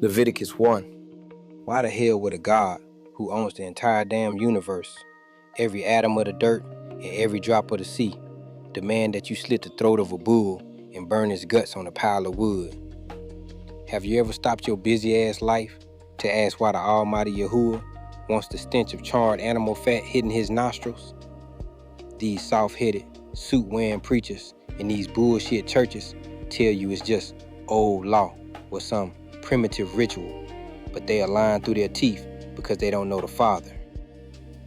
Leviticus 1. Why the hell would a God who owns the entire damn universe, every atom of the dirt, and every drop of the sea, demand that you slit the throat of a bull and burn his guts on a pile of wood? Have you ever stopped your busy-ass life to ask why the almighty Yahuwah wants the stench of charred animal fat hitting his nostrils? These soft-headed, suit-wearing preachers in these bullshit churches tell you it's just old law or some primitive ritual, but they are lying through their teeth because they don't know the Father.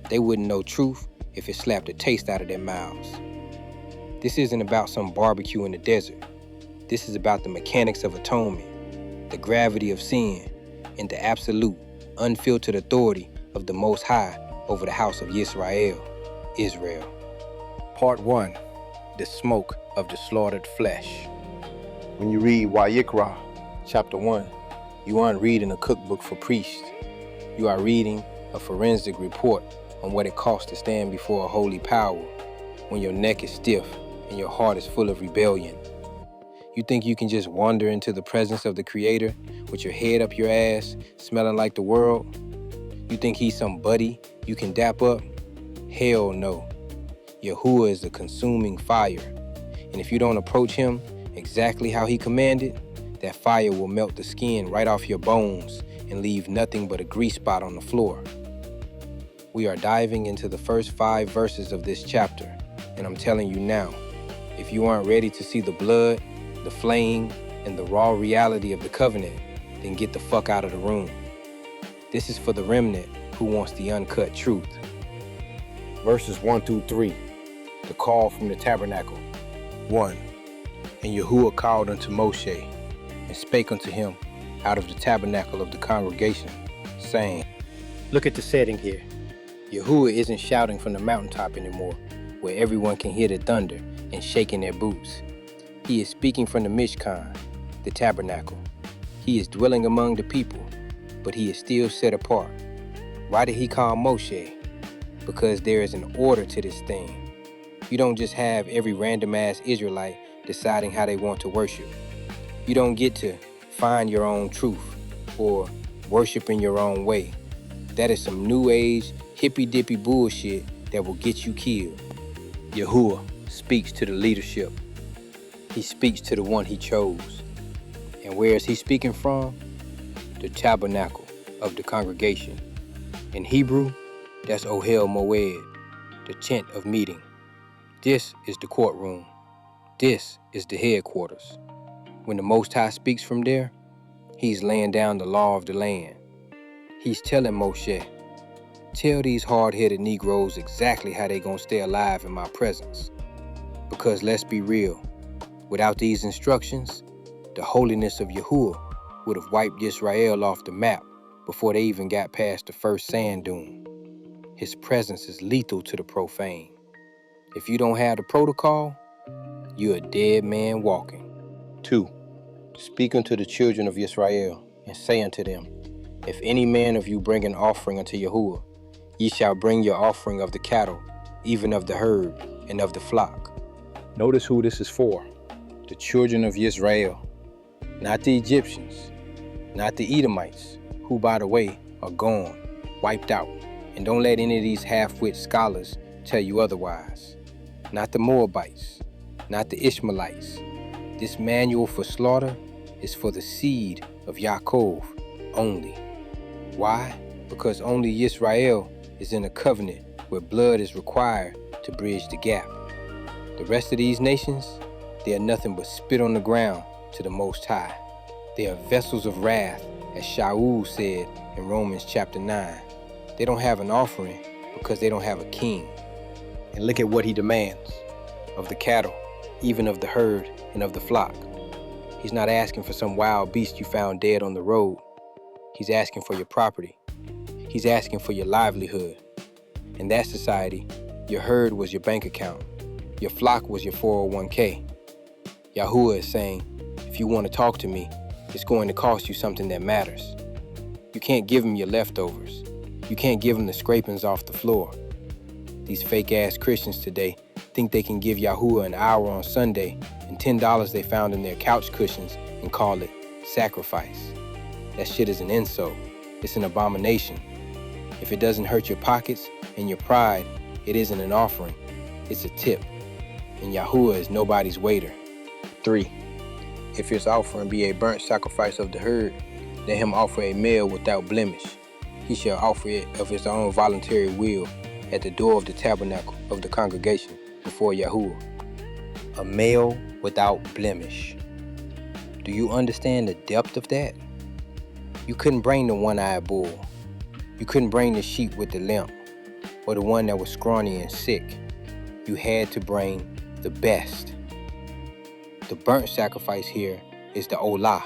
They wouldn't know truth if it slapped the taste out of their mouths. This isn't about some barbecue in the desert. This is about the mechanics of atonement, the gravity of sin, and the absolute, unfiltered authority of the Most High over the house of Yisrael, Israel. Part 1. The smoke of the slaughtered flesh. When you read Wayikra, chapter 1, you aren't reading a cookbook for priests. You are reading a forensic report on what it costs to stand before a holy power when your neck is stiff and your heart is full of rebellion. You think you can just wander into the presence of the Creator with your head up your ass, smelling like the world? You think he's some buddy you can dap up? Hell no. Yahuwah is the consuming fire, and if you don't approach him exactly how he commanded, that fire will melt the skin right off your bones and leave nothing but a grease spot on the floor. We are diving into the first 5 verses of this chapter, and I'm telling you now, if you aren't ready to see the blood, the flame, and the raw reality of the covenant, then get the fuck out of the room. This is for the remnant who wants the uncut truth. Verses 1 through 3, the call from the tabernacle. 1. And Yahuwah called unto Moshe, and spake unto him out of the tabernacle of the congregation, saying, Look at the setting here. Yahuwah isn't shouting from the mountaintop anymore, where everyone can hear the thunder and shaking their boots. He is speaking from the Mishkan, the tabernacle. He is dwelling among the people, but he is still set apart. Why did he call Moshe? Because there is an order to this thing. You don't just have every random-ass Israelite deciding how they want to worship. You don't get to find your own truth or worship in your own way. That is some new age, hippy-dippy bullshit that will get you killed. Yahuwah speaks to the leadership. He speaks to the one he chose. And where is he speaking from? The tabernacle of the congregation. In Hebrew, that's Ohel Moed, the tent of meeting. This is the courtroom. This is the headquarters. When the Most High speaks from there, he's laying down the law of the land. He's telling Moshe, tell these hard-headed Negroes exactly how they gonna stay alive in my presence. Because let's be real, without these instructions, the holiness of Yahuwah would have wiped Israel off the map before they even got past the first sand dune. His presence is lethal to the profane. If you don't have the protocol, you're a dead man walking. 2. Speak unto the children of Israel, and say unto them, If any man of you bring an offering unto Yahuwah, ye shall bring your offering of the cattle, even of the herd, and of the flock. Notice who this is for. The children of Israel, not the Egyptians, not the Edomites, who, by the way, are gone, wiped out. And don't let any of these half-wit scholars tell you otherwise. Not the Moabites, not the Ishmaelites. This manual for slaughter is for the seed of Yaakov only. Why? Because only Yisrael is in a covenant where blood is required to bridge the gap. The rest of these nations, they are nothing but spit on the ground to the Most High. They are vessels of wrath, as Shaul said in Romans chapter 9. They don't have an offering because they don't have a king. And look at what he demands of the cattle, even of the herd and of the flock. He's not asking for some wild beast you found dead on the road. He's asking for your property. He's asking for your livelihood. In that society, your herd was your bank account. Your flock was your 401k. Yahuwah is saying, if you want to talk to me, it's going to cost you something that matters. You can't give him your leftovers. You can't give him the scrapings off the floor. These fake-ass Christians today think they can give Yahuwah an hour on Sunday and $10 they found in their couch cushions and call it sacrifice. That shit is an insult. It's an abomination. If it doesn't hurt your pockets and your pride, it isn't an offering. It's a tip. And Yahuwah is nobody's waiter. 3. If his offering be a burnt sacrifice of the herd, let him offer a male without blemish. He shall offer it of his own voluntary will at the door of the tabernacle of the congregation before Yahuwah. A male without blemish. Do you understand the depth of that? You couldn't bring the one-eyed bull. You couldn't bring the sheep with the limp, or the one that was scrawny and sick. You had to bring the best. The burnt sacrifice here is the olah,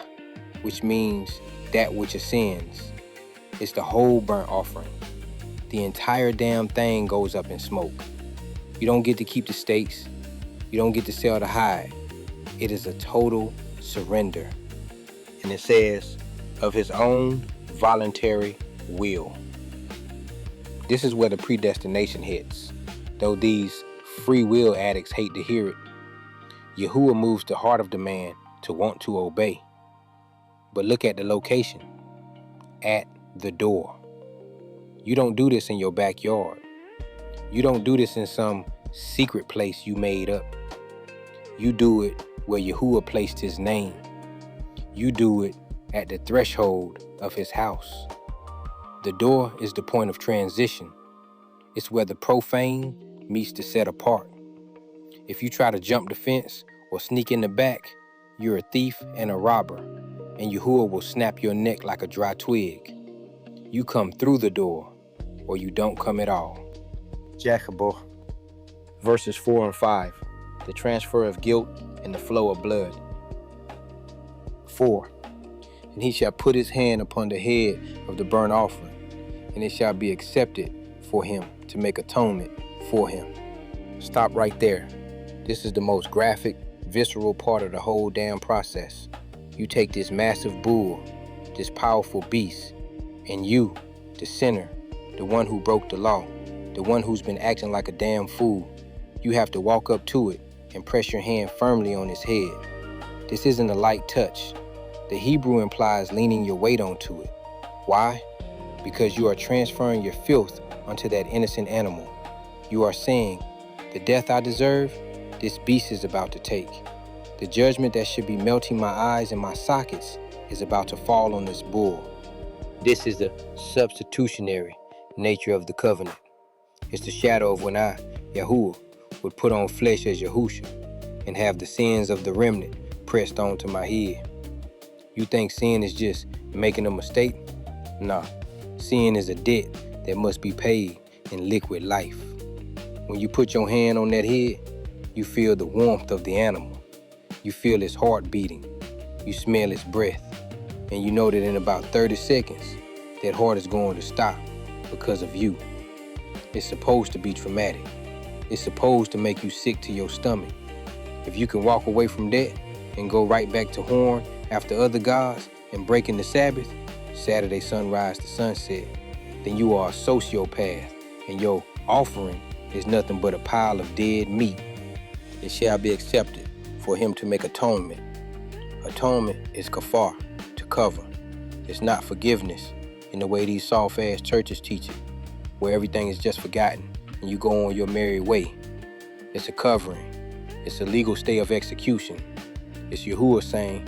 which means that which ascends. It's the whole burnt offering. The entire damn thing goes up in smoke. You don't get to keep the steaks. You don't get to sell the hide. It is a total surrender. And it says, of his own voluntary will. This is where the predestination hits, though these free will addicts hate to hear it. Yahuwah moves the heart of the man to want to obey. But look at the location. At the door. You don't do this in your backyard. You don't do this in some secret place you made up. You do it where Yahuwah placed his name. You do it at the threshold of his house. The door is the point of transition. It's where the profane meets the set apart. If you try to jump the fence or sneak in the back, you're a thief and a robber, and Yahuwah will snap your neck like a dry twig. You come through the door, or you don't come at all. Jachabah, verses 4 and 5, the transfer of guilt and the flow of blood. 4. And he shall put his hand upon the head of the burnt offering, and it shall be accepted for him to make atonement for him. Stop right there. This is the most graphic, visceral part of the whole damn process. You take this massive bull, this powerful beast, and you, the sinner, the one who broke the law, the one who's been acting like a damn fool, you have to walk up to it and press your hand firmly on its head. This isn't a light touch. The Hebrew implies leaning your weight onto it. Why? Because you are transferring your filth onto that innocent animal. You are saying, the death I deserve, this beast is about to take. The judgment that should be melting my eyes and my sockets is about to fall on this bull. This is the substitutionary nature of the covenant. It's the shadow of when I, Yahuwah, would put on flesh as Yahusha and have the sins of the remnant pressed onto my head. You think sin is just making a mistake? Nah, sin is a debt that must be paid in liquid life. When you put your hand on that head, you feel the warmth of the animal. You feel its heart beating. You smell its breath. And you know that in about 30 seconds, that heart is going to stop because of you. It's supposed to be traumatic. It's supposed to make you sick to your stomach. If you can walk away from that and go right back to horn after other gods and breaking the Sabbath, Saturday sunrise to sunset, then you are a sociopath, and your offering is nothing but a pile of dead meat. It shall be accepted for him to make atonement. Atonement is kafar, to cover. It's not forgiveness in the way these soft-ass churches teach it, where everything is just forgotten and you go on your merry way. It's a covering. It's a legal stay of execution. It's Yahuwah saying,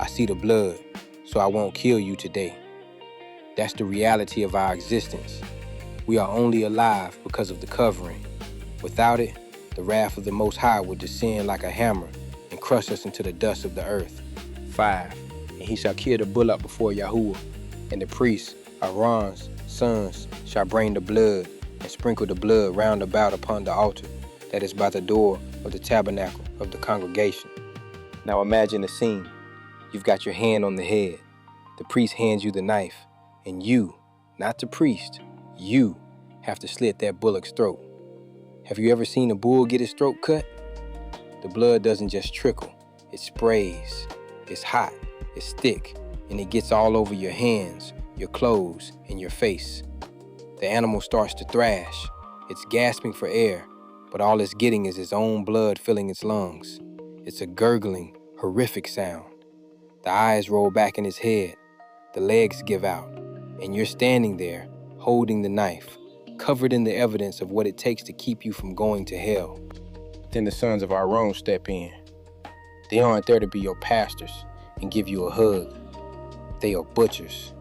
I see the blood, so I won't kill you today. That's the reality of our existence. We are only alive because of the covering. Without it, the wrath of the Most High would descend like a hammer and crush us into the dust of the earth. 5. And he shall kill the bullock before Yahuwah, and the priests, Aaron's sons, shall bring the blood and sprinkle the blood round about upon the altar that is by the door of the tabernacle of the congregation. Now imagine the scene. You've got your hand on the head. The priest hands you the knife, and you, not the priest, you have to slit that bullock's throat. Have you ever seen a bull get his throat cut? The blood doesn't just trickle, it sprays. It's hot, it's thick, and it gets all over your hands, your clothes, and your face. The animal starts to thrash. It's gasping for air, but all it's getting is its own blood filling its lungs. It's a gurgling, horrific sound. The eyes roll back in his head. The legs give out, and you're standing there, holding the knife, covered in the evidence of what it takes to keep you from going to hell. Then the sons of our own step in. They aren't there to be your pastors and give you a hug. They are butchers.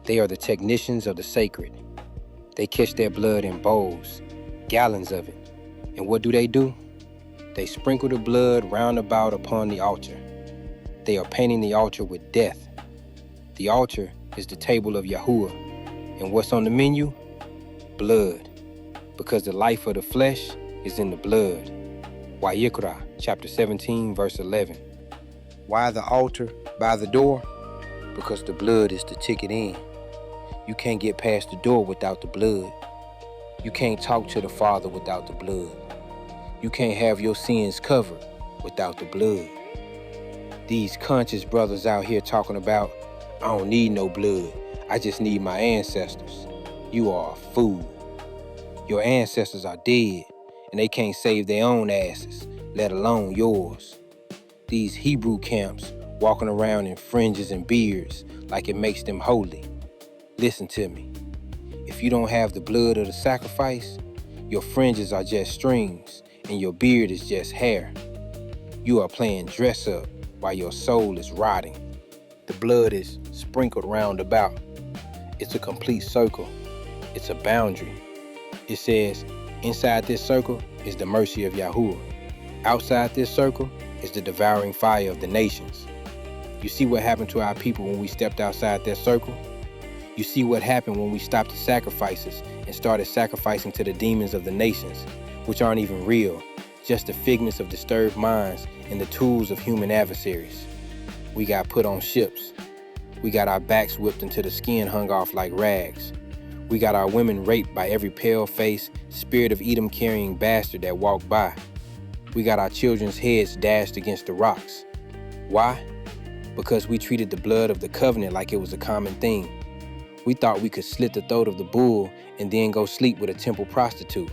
They are the technicians of the sacred. They catch their blood in bowls, gallons of it. And what do? They sprinkle the blood round about upon the altar. They are painting the altar with death. The altar is the table of Yahuwah. And what's on the menu? Blood. Because the life of the flesh is in the blood. Wayikra, chapter 17, verse 11. Why the altar by the door? Because the blood is the ticket in. You can't get past the door without the blood. You can't talk to the Father without the blood. You can't have your sins covered without the blood. These conscious brothers out here talking about, I don't need no blood, I just need my ancestors. You are a fool. Your ancestors are dead, and they can't save their own asses, let alone yours. These Hebrew camps walking around in fringes and beards like it makes them holy. Listen to me. If you don't have the blood of the sacrifice, your fringes are just strings, and your beard is just hair. You are playing dress up while your soul is rotting. The blood is sprinkled round about. It's a complete circle. It's a boundary. It says, inside this circle is the mercy of Yahuwah. Outside this circle is the devouring fire of the nations. You see what happened to our people when we stepped outside that circle? You see what happened when we stopped the sacrifices and started sacrificing to the demons of the nations, which aren't even real, just the figments of disturbed minds and the tools of human adversaries. We got put on ships. We got our backs whipped until the skin hung off like rags. We got our women raped by every pale-faced, spirit of Edom-carrying bastard that walked by. We got our children's heads dashed against the rocks. Why? Because we treated the blood of the covenant like it was a common thing. We thought we could slit the throat of the bull and then go sleep with a temple prostitute.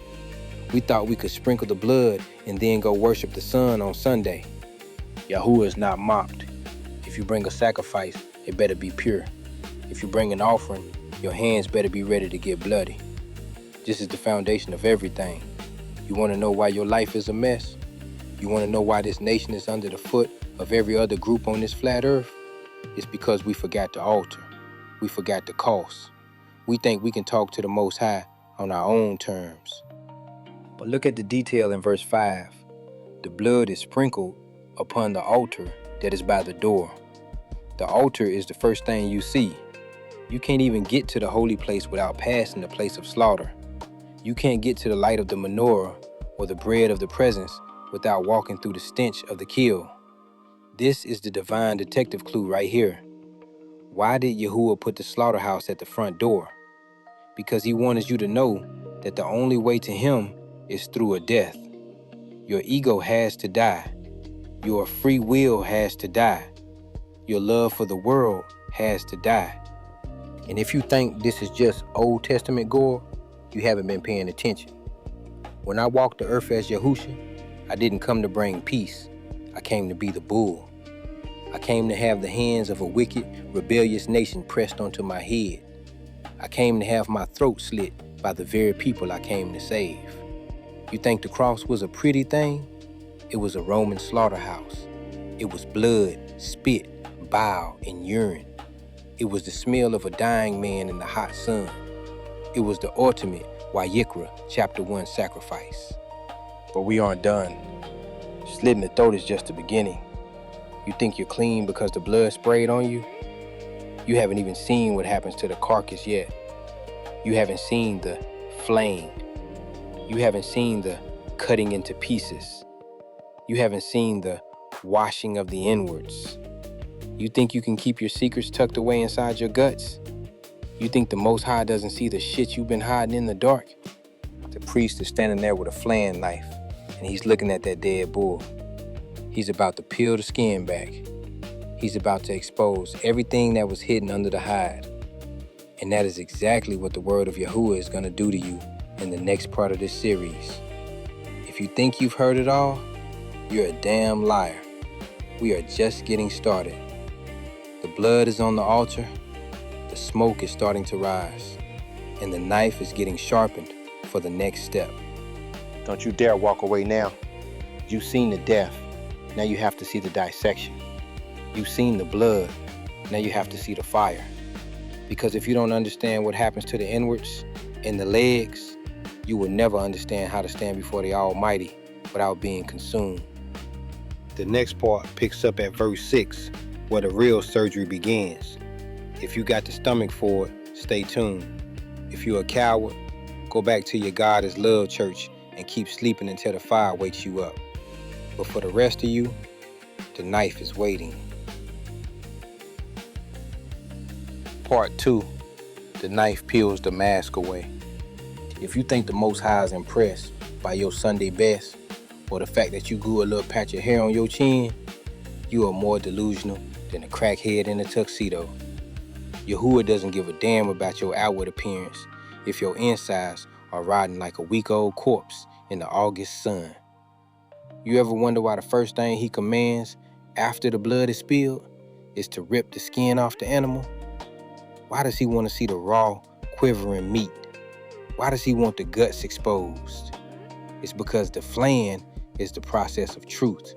We thought we could sprinkle the blood and then go worship the sun on Sunday. Yahuwah is not mocked. If you bring a sacrifice, it better be pure. If you bring an offering, your hands better be ready to get bloody. This is the foundation of everything. You want to know why your life is a mess? You want to know why this nation is under the foot of every other group on this flat earth? It's because we forgot the altar. We forgot the cost. We think we can talk to the Most High on our own terms. But look at the detail in verse 5. The blood is sprinkled upon the altar that is by the door. The altar is the first thing you see. You can't even get to the holy place without passing the place of slaughter. You can't get to the light of the menorah or the bread of the presence without walking through the stench of the kill. This is the divine detective clue right here. Why did Yahuwah put the slaughterhouse at the front door? Because he wanted you to know that the only way to him is through a death. Your ego has to die. Your free will has to die. Your love for the world has to die. And if you think this is just Old Testament gore, you haven't been paying attention. When I walked the earth as Yahusha, I didn't come to bring peace. I came to be the bull. I came to have the hands of a wicked, rebellious nation pressed onto my head. I came to have my throat slit by the very people I came to save. You think the cross was a pretty thing? It was a Roman slaughterhouse. It was blood, spit, bile, and urine. It was the smell of a dying man in the hot sun. It was the ultimate Wayikra, chapter 1 sacrifice. But we aren't done. Slitting the throat is just the beginning. You think you're clean because the blood sprayed on you? You haven't even seen what happens to the carcass yet. You haven't seen the flame. You haven't seen the cutting into pieces. You haven't seen the washing of the inwards. You think you can keep your secrets tucked away inside your guts? You think the Most High doesn't see the shit you've been hiding in the dark? The priest is standing there with a flaying knife, and he's looking at that dead bull. He's about to peel the skin back. He's about to expose everything that was hidden under the hide. And that is exactly what the word of Yahuwah is going to do to you in the next part of this series. If you think you've heard it all, you're a damn liar. We are just getting started. The blood is on the altar, The smoke is starting to rise, and the knife is getting sharpened for the next step. Don't you dare walk away now. You've seen the death, now you have to see the dissection. You've seen the blood, now you have to see the fire. Because if you don't understand what happens to the inwards and the legs, you will never understand how to stand before the Almighty without being consumed. The next part picks up at verse 6, where the real surgery begins. If you got the stomach for it, stay tuned. If you're a coward, go back to your God is Love church and keep sleeping until the fire wakes you up. But for the rest of you, the knife is waiting. Part 2, the knife peels the mask away. If you think the Most High is impressed by your Sunday best, or the fact that you grew a little patch of hair on your chin, you are more delusional than a crackhead in a tuxedo. Yahuwah doesn't give a damn about your outward appearance if your insides are rotting like a week-old corpse in the August sun. You ever wonder why the first thing he commands after the blood is spilled is to rip the skin off the animal? Why does he want to see the raw, quivering meat? Why does he want the guts exposed? It's because the flaying is the process of truth.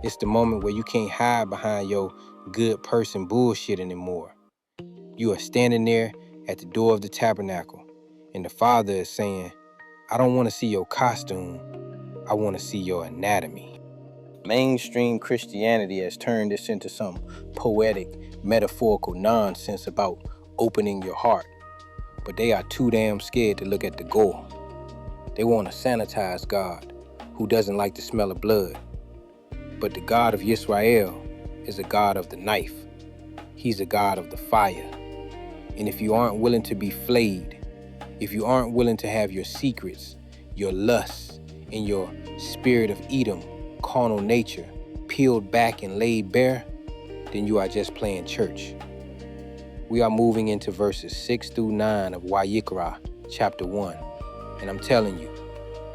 It's the moment where you can't hide behind your good person bullshit anymore. You are standing there at the door of the tabernacle, and the Father is saying, I don't want to see your costume, I want to see your anatomy. Mainstream Christianity has turned this into some poetic, metaphorical nonsense about opening your heart, but they are too damn scared to look at the gore. They want to sanitize God, who doesn't like the smell of blood. But the God of Yisrael is a God of the knife. He's a God of the fire. And if you aren't willing to be flayed, if you aren't willing to have your secrets, your lusts, and your spirit of Edom, carnal nature, peeled back and laid bare, then you are just playing church. We are moving into verses 6 through 9 of Wayikra, chapter 1. And I'm telling you,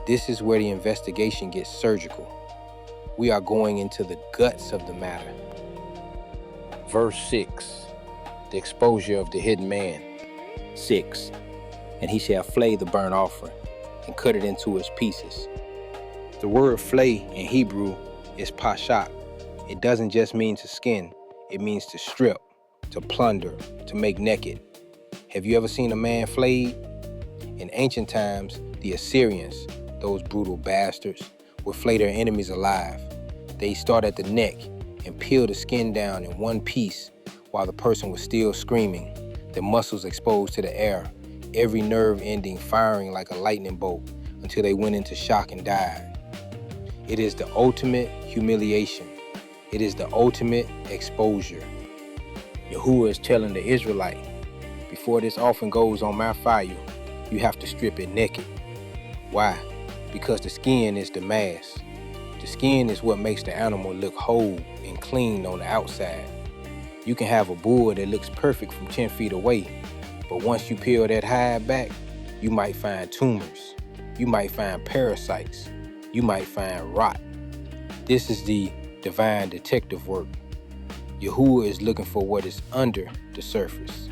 this is where the investigation gets surgical. We are going into the guts of the matter. Verse 6, the exposure of the hidden man. 6, and he shall flay the burnt offering and cut it into its pieces. The word flay in Hebrew is pashat. It doesn't just mean to skin, it means to strip, to plunder, to make naked. Have you ever seen a man flayed? In ancient times, the Assyrians, those brutal bastards, would flay their enemies alive. They start at the neck and peel the skin down in one piece while the person was still screaming, their muscles exposed to the air, every nerve ending firing like a lightning bolt until they went into shock and died. It is the ultimate humiliation. It is the ultimate exposure. Yahuwah is telling the Israelite, before this offering goes on my fire, you have to strip it naked. Why? Because the skin is the mask. The skin is what makes the animal look whole and clean on the outside. You can have a bull that looks perfect from 10 feet away, but once you peel that hide back, you might find tumors. You might find parasites. You might find rot. This is the divine detective work. Yahuwah is looking for what is under the surface.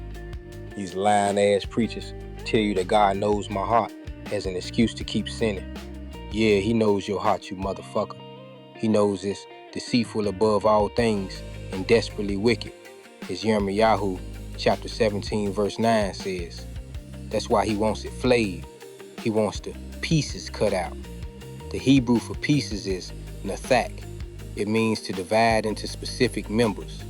These lying-ass preachers tell you that God knows my heart as an excuse to keep sinning. Yeah, he knows your heart, you motherfucker. He knows it's deceitful above all things and desperately wicked. As Yirmiyahu chapter 17 verse 9 says. That's why he wants it flayed. He wants the pieces cut out. The Hebrew for pieces is nathak. It means to divide into specific members.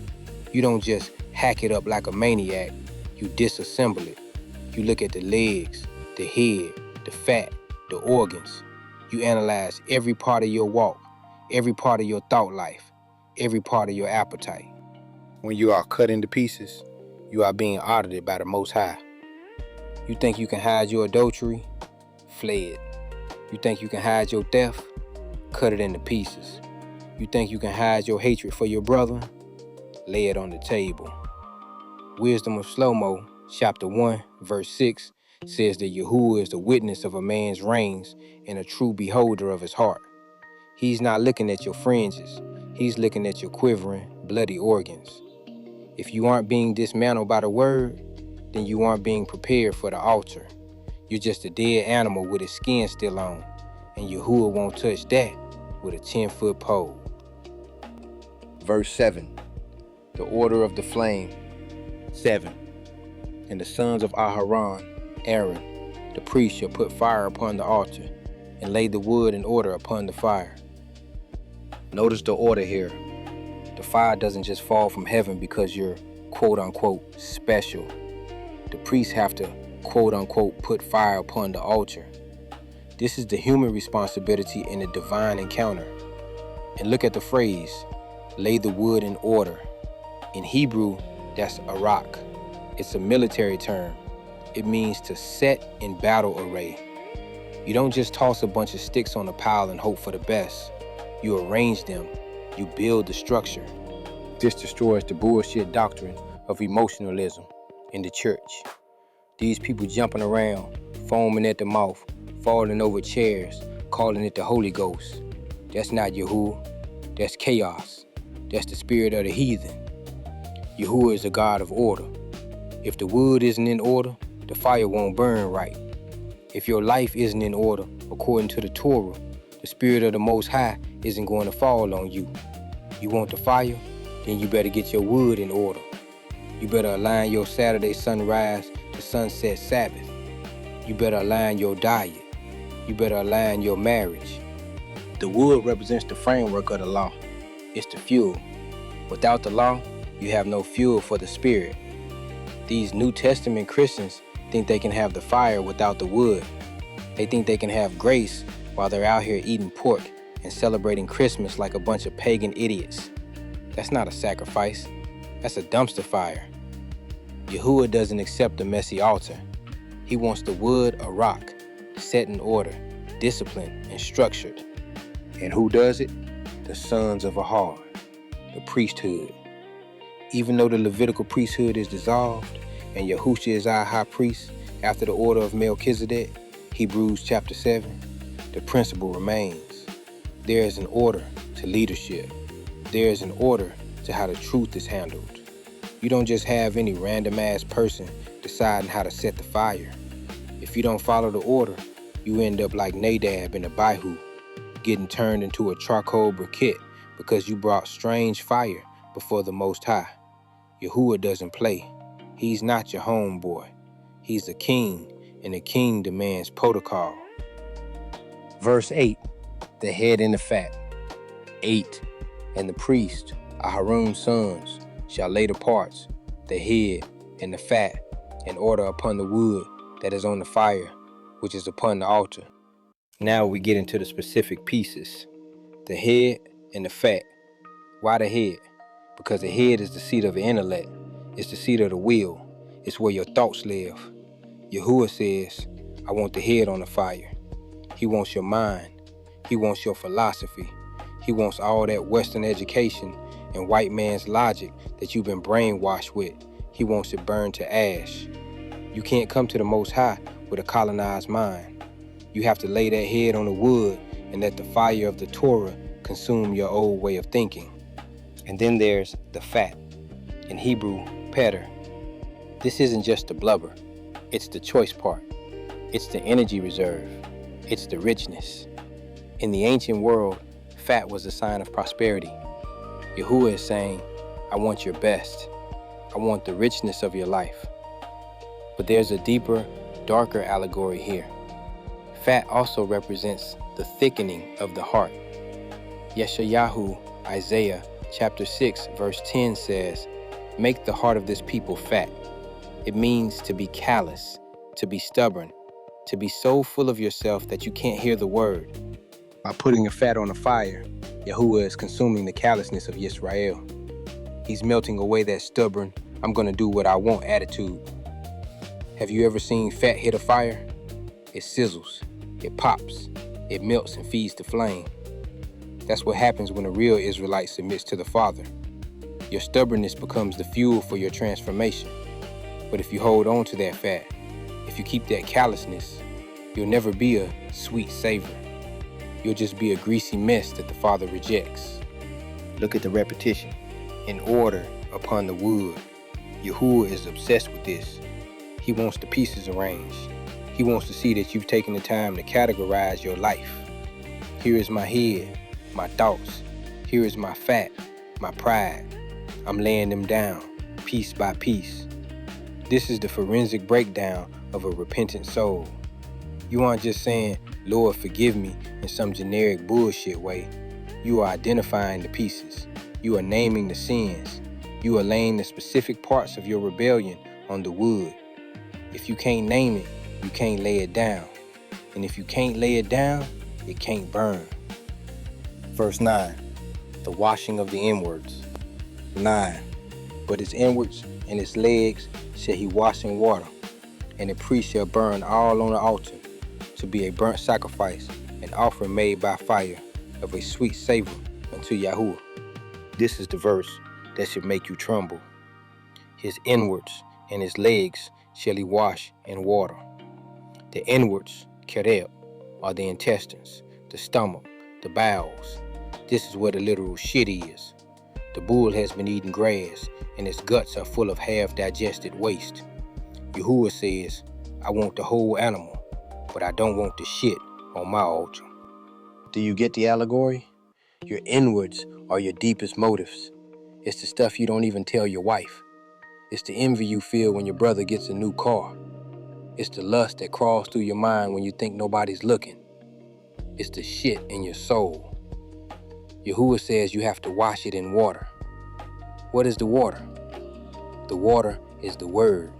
You don't just hack it up like a maniac. You disassemble it. You look at the legs, the head, the fat, the organs. You analyze every part of your walk, every part of your thought life, every part of your appetite. When you are cut into pieces, you are being audited by the Most High. You think you can hide your adultery? Flay it. You think you can hide your theft? Cut it into pieces. You think you can hide your hatred for your brother? Lay it on the table. Wisdom of Slow-Mo, chapter 1, verse 6, says that Yahuwah is the witness of a man's reins and a true beholder of his heart. He's not looking at your fringes. He's looking at your quivering, bloody organs. If you aren't being dismantled by the word, then you aren't being prepared for the altar. You're just a dead animal with its skin still on, and Yahuwah won't touch that with a 10-foot pole. Verse 7. The order of the flame. 7. And the sons of Aharon, Aaron, the priest, shall put fire upon the altar, and lay the wood in order upon the fire. Notice the order here. The fire doesn't just fall from heaven because you're quote-unquote special. The priests have to quote-unquote put fire upon the altar. This is the human responsibility in a divine encounter. And look at the phrase, lay the wood in order. In Hebrew, that's arak. It's a military term. It means to set in battle array. You don't just toss a bunch of sticks on a pile and hope for the best. You arrange them. You build the structure. This destroys the bullshit doctrine of emotionalism in the church. These people jumping around, foaming at the mouth, falling over chairs, calling it the Holy Ghost. That's not Yahuwah. That's chaos. That's the spirit of the heathen. Yahuwah is a God of order. If the wood isn't in order, the fire won't burn right. If your life isn't in order, according to the Torah, the Spirit of the Most High isn't going to fall on you. You want the fire? Then you better get your wood in order. You better align your Saturday sunrise to sunset Sabbath. You better align your diet. You better align your marriage. The wood represents the framework of the law. It's the fuel. Without the law, you have no fuel for the Spirit. These New Testament Christians think they can have the fire without the wood. They think they can have grace while they're out here eating pork and celebrating Christmas like a bunch of pagan idiots. That's not a sacrifice. That's a dumpster fire. Yahuwah doesn't accept a messy altar. He wants the wood a rock, set in order, disciplined, and structured. And who does it? The sons of Ahar, the priesthood. Even though the Levitical priesthood is dissolved and Yahushua is our high priest after the order of Melchizedek, Hebrews chapter 7, the principle remains. There is an order to leadership. There is an order to how the truth is handled. You don't just have any random ass person deciding how to set the fire. If you don't follow the order, you end up like Nadab and Abihu, getting turned into a charcoal briquette because you brought strange fire before the Most High. Yahuwah doesn't play. He's not your homeboy. He's a king, and a king demands protocol. Verse 8, the head and the fat. 8, and the priest, Aharon's sons, shall lay the parts, the head and the fat, in order upon the wood that is on the fire, which is upon the altar. Now we get into the specific pieces. The head and the fat. Why the head? Because the head is the seat of the intellect. It's the seat of the will. It's where your thoughts live. Yahuwah says, I want the head on the fire. He wants your mind. He wants your philosophy. He wants all that Western education and white man's logic that you've been brainwashed with. He wants it burned to ash. You can't come to the Most High with a colonized mind. You have to lay that head on the wood and let the fire of the Torah consume your old way of thinking. And then there's the fat. In Hebrew, peter. This isn't just the blubber. It's the choice part. It's the energy reserve. It's the richness. In the ancient world, fat was a sign of prosperity. Yahuwah is saying, I want your best. I want the richness of your life. But there's a deeper, darker allegory here. Fat also represents the thickening of the heart. Yeshayahu, Isaiah chapter 6, verse 10 says, make the heart of this people fat. It means to be callous, to be stubborn, to be so full of yourself that you can't hear the word. By putting the fat on the fire, Yahuwah is consuming the callousness of Yisrael. He's melting away that stubborn, I'm gonna do what I want attitude. Have you ever seen fat hit a fire? It sizzles, it pops, it melts and feeds the flame. That's what happens when a real Israelite submits to the Father. Your stubbornness becomes the fuel for your transformation. But if you hold on to that fat, if you keep that callousness, you'll never be a sweet savor. You'll just be a greasy mess that the Father rejects. Look at the repetition. In order upon the wood. Yahuwah is obsessed with this. He wants the pieces arranged. He wants to see that you've taken the time to categorize your life. Here is my head, my thoughts. Here is my fat, my pride. I'm laying them down, piece by piece. This is the forensic breakdown of a repentant soul. You aren't just saying, Lord, forgive me, in some generic bullshit way. You are identifying the pieces. You are naming the sins. You are laying the specific parts of your rebellion on the wood. If you can't name it, you can't lay it down. And if you can't lay it down, it can't burn. Verse 9, the washing of the inwards. 9, but its inwards and its legs shall he wash in water, and the priest shall burn all on the altar to be a burnt sacrifice, an offering made by fire of a sweet savor unto Yahuwah. This is the verse that should make you tremble. His inwards and his legs shall he wash in water. The inwards, kereb, are the intestines, the stomach, the bowels. This is where the literal shit is. The bull has been eating grass, and its guts are full of half-digested waste. Yahuwah says, I want the whole animal, but I don't want the shit on my altar. Do you get the allegory? Your inwards are your deepest motives. It's the stuff you don't even tell your wife. It's the envy you feel when your brother gets a new car. It's the lust that crawls through your mind when you think nobody's looking. It's the shit in your soul. Yahuwah says you have to wash it in water. What is the water? The water is the word,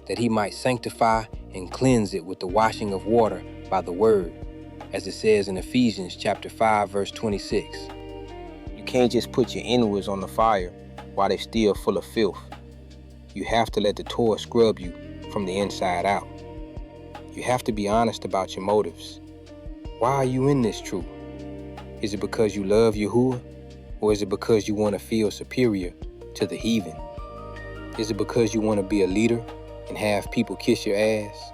that he might sanctify and cleanse it with the washing of water by the word, as it says in Ephesians chapter 5, verse 26. You can't just put your inwards on the fire while they're still full of filth. You have to let the Torah scrub you from the inside out. You have to be honest about your motives. Why are you in this truth? Is it because you love Yahuwah? Or is it because you want to feel superior to the heathen? Is it because you want to be a leader and have people kiss your ass?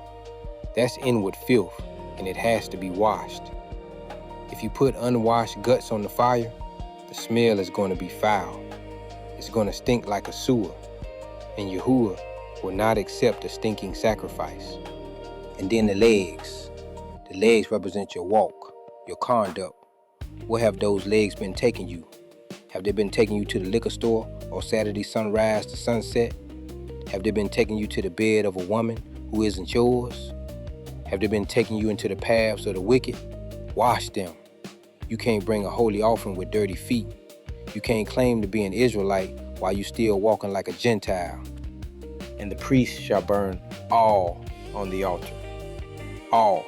That's inward filth, and it has to be washed. If you put unwashed guts on the fire, the smell is going to be foul. It's going to stink like a sewer, and Yahuwah will not accept a stinking sacrifice. And then the legs. The legs represent your walk, your conduct. Where have those legs been taking you? Have they been taking you to the liquor store or Saturday sunrise to sunset? Have they been taking you to the bed of a woman who isn't yours? Have they been taking you into the paths of the wicked? Wash them. You can't bring a holy offering with dirty feet. You can't claim to be an Israelite while you still walking like a Gentile. And the priest shall burn all on the altar. All.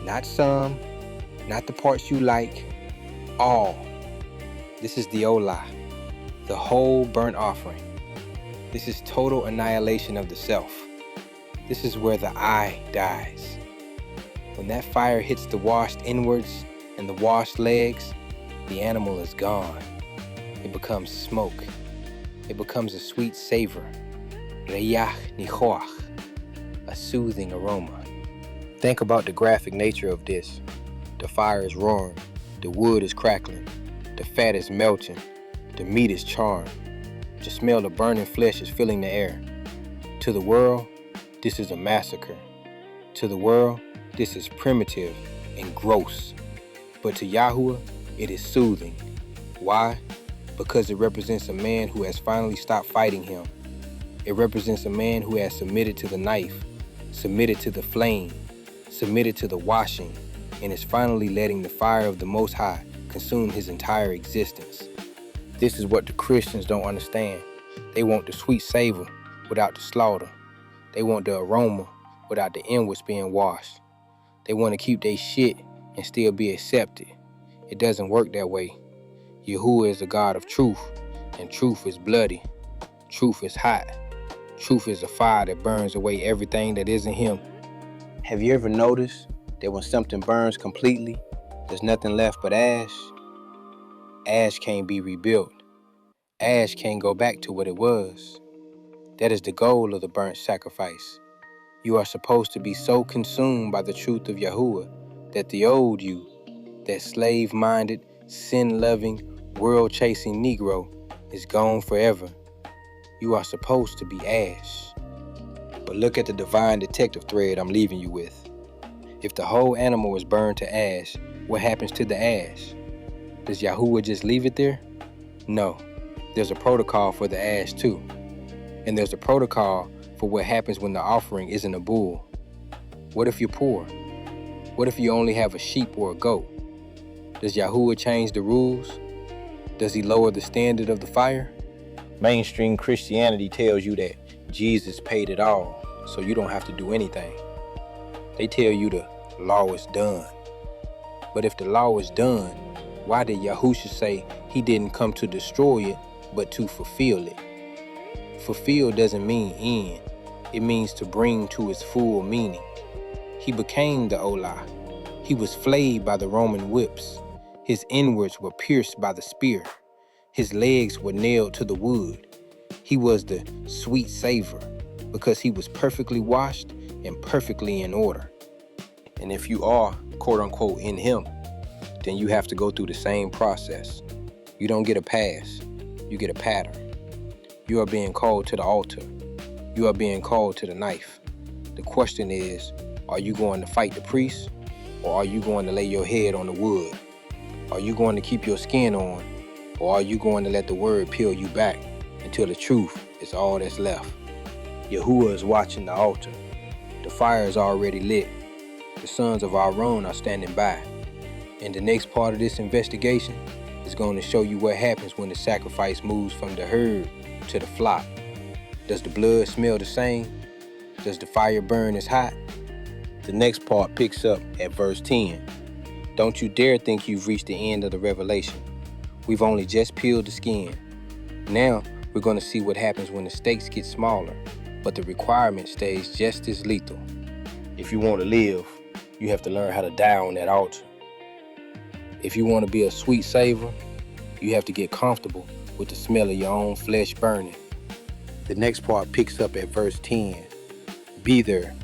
Not some, not the parts you like, all. This is the Olah, the whole burnt offering. This is total annihilation of the self. This is where the I dies. When that fire hits the washed inwards and the washed legs, the animal is gone. It becomes smoke. It becomes a sweet savor, reyach nichoach, a soothing aroma. Think about the graphic nature of this. The fire is roaring, the wood is crackling, the fat is melting, the meat is charred. The smell of burning flesh is filling the air. To the world, this is a massacre. To the world, this is primitive and gross. But to Yahuwah, it is soothing. Why? Because it represents a man who has finally stopped fighting him. It represents a man who has submitted to the knife, submitted to the flame, submitted to the washing, and is finally letting the fire of the Most High consume his entire existence. This is what the Christians don't understand. They want the sweet savor without the slaughter. They want the aroma without the inwards being washed. They want to keep their shit and still be accepted. It doesn't work that way. Yahuwah is a God of truth, and truth is bloody. Truth is hot. Truth is a fire that burns away everything that isn't him. Have you ever noticed that when something burns completely, there's nothing left but ash? Ash can't be rebuilt. Ash can't go back to what it was. That is the goal of the burnt sacrifice. You are supposed to be so consumed by the truth of Yahuwah that the old you, that slave-minded, sin-loving, world-chasing Negro, is gone forever. You are supposed to be ash. But look at the divine detective thread I'm leaving you with. If the whole animal is burned to ash, what happens to the ash? Does Yahuwah just leave it there? No. There's a protocol for the ash too. And there's a protocol for what happens when the offering isn't a bull. What if you're poor? What if you only have a sheep or a goat? Does Yahuwah change the rules? Does he lower the standard of the fire? Mainstream Christianity tells you that Jesus paid it all, so you don't have to do anything. They tell you the law is done. But if the law is done, why did Yahusha say he didn't come to destroy it, but to fulfill it? Fulfill doesn't mean end. It means to bring to its full meaning. He became the Olah. He was flayed by the Roman whips. His inwards were pierced by the spear. His legs were nailed to the wood. He was the sweet savor because he was perfectly washed and perfectly in order. And if you are, quote unquote, in him, then you have to go through the same process. You don't get a pass, you get a pattern. You are being called to the altar. You are being called to the knife. The question is, are you going to fight the priest, or are you going to lay your head on the wood? Are you going to keep your skin on, or are you going to let the word peel you back until the truth is all that's left? Yahuwah is watching the altar. The fire is already lit. The sons of Aaron are standing by. And the next part of this investigation is going to show you what happens when the sacrifice moves from the herd to the flock. Does the blood smell the same? Does the fire burn as hot? The next part picks up at verse 10. Don't you dare think you've reached the end of the revelation. We've only just peeled the skin. Now we're going to see what happens when the stakes get smaller, but the requirement stays just as lethal. If you want to live, you have to learn how to die on that altar. If you want to be a sweet savor, you have to get comfortable with the smell of your own flesh burning. The next part picks up at verse 10. Be there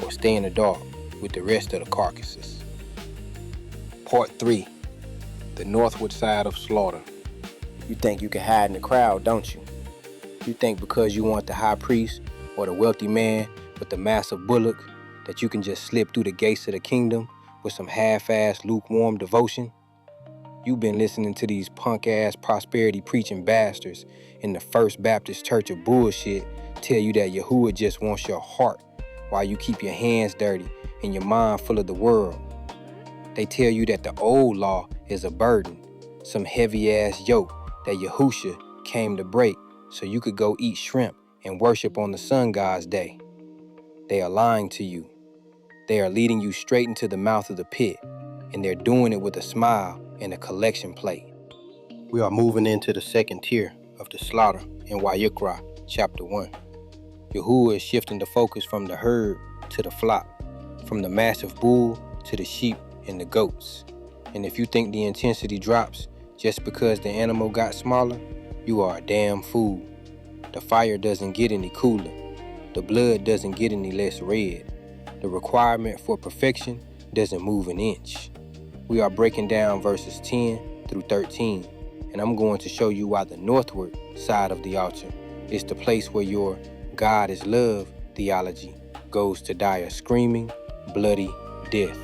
or stay in the dark with the rest of the carcasses. Part 3. The northward side of slaughter. You think you can hide in the crowd, don't you? You think because you want the high priest or the wealthy man with the massive bullock that you can just slip through the gates of the kingdom with some half-assed lukewarm devotion? You've been listening to these punk-ass prosperity preaching bastards in the First Baptist Church of bullshit tell you that Yahuwah just wants your heart while you keep your hands dirty and your mind full of the world. They tell you that the old law is a burden, some heavy-ass yoke that Yahusha came to break so you could go eat shrimp and worship on the sun god's day. They are lying to you. They are leading you straight into the mouth of the pit, and they're doing it with a smile and a collection plate. We are moving into the second tier of the slaughter in Wayikra, chapter 1. Yahuwah is shifting the focus from the herd to the flock, from the massive bull to the sheep and the goats. And if you think the intensity drops just because the animal got smaller, you are a damn fool. The fire doesn't get any cooler. The blood doesn't get any less red. The requirement for perfection doesn't move an inch. We are breaking down verses 10 through 13, and I'm going to show you why the northward side of the altar is the place where your God is love theology goes to die a screaming, bloody death.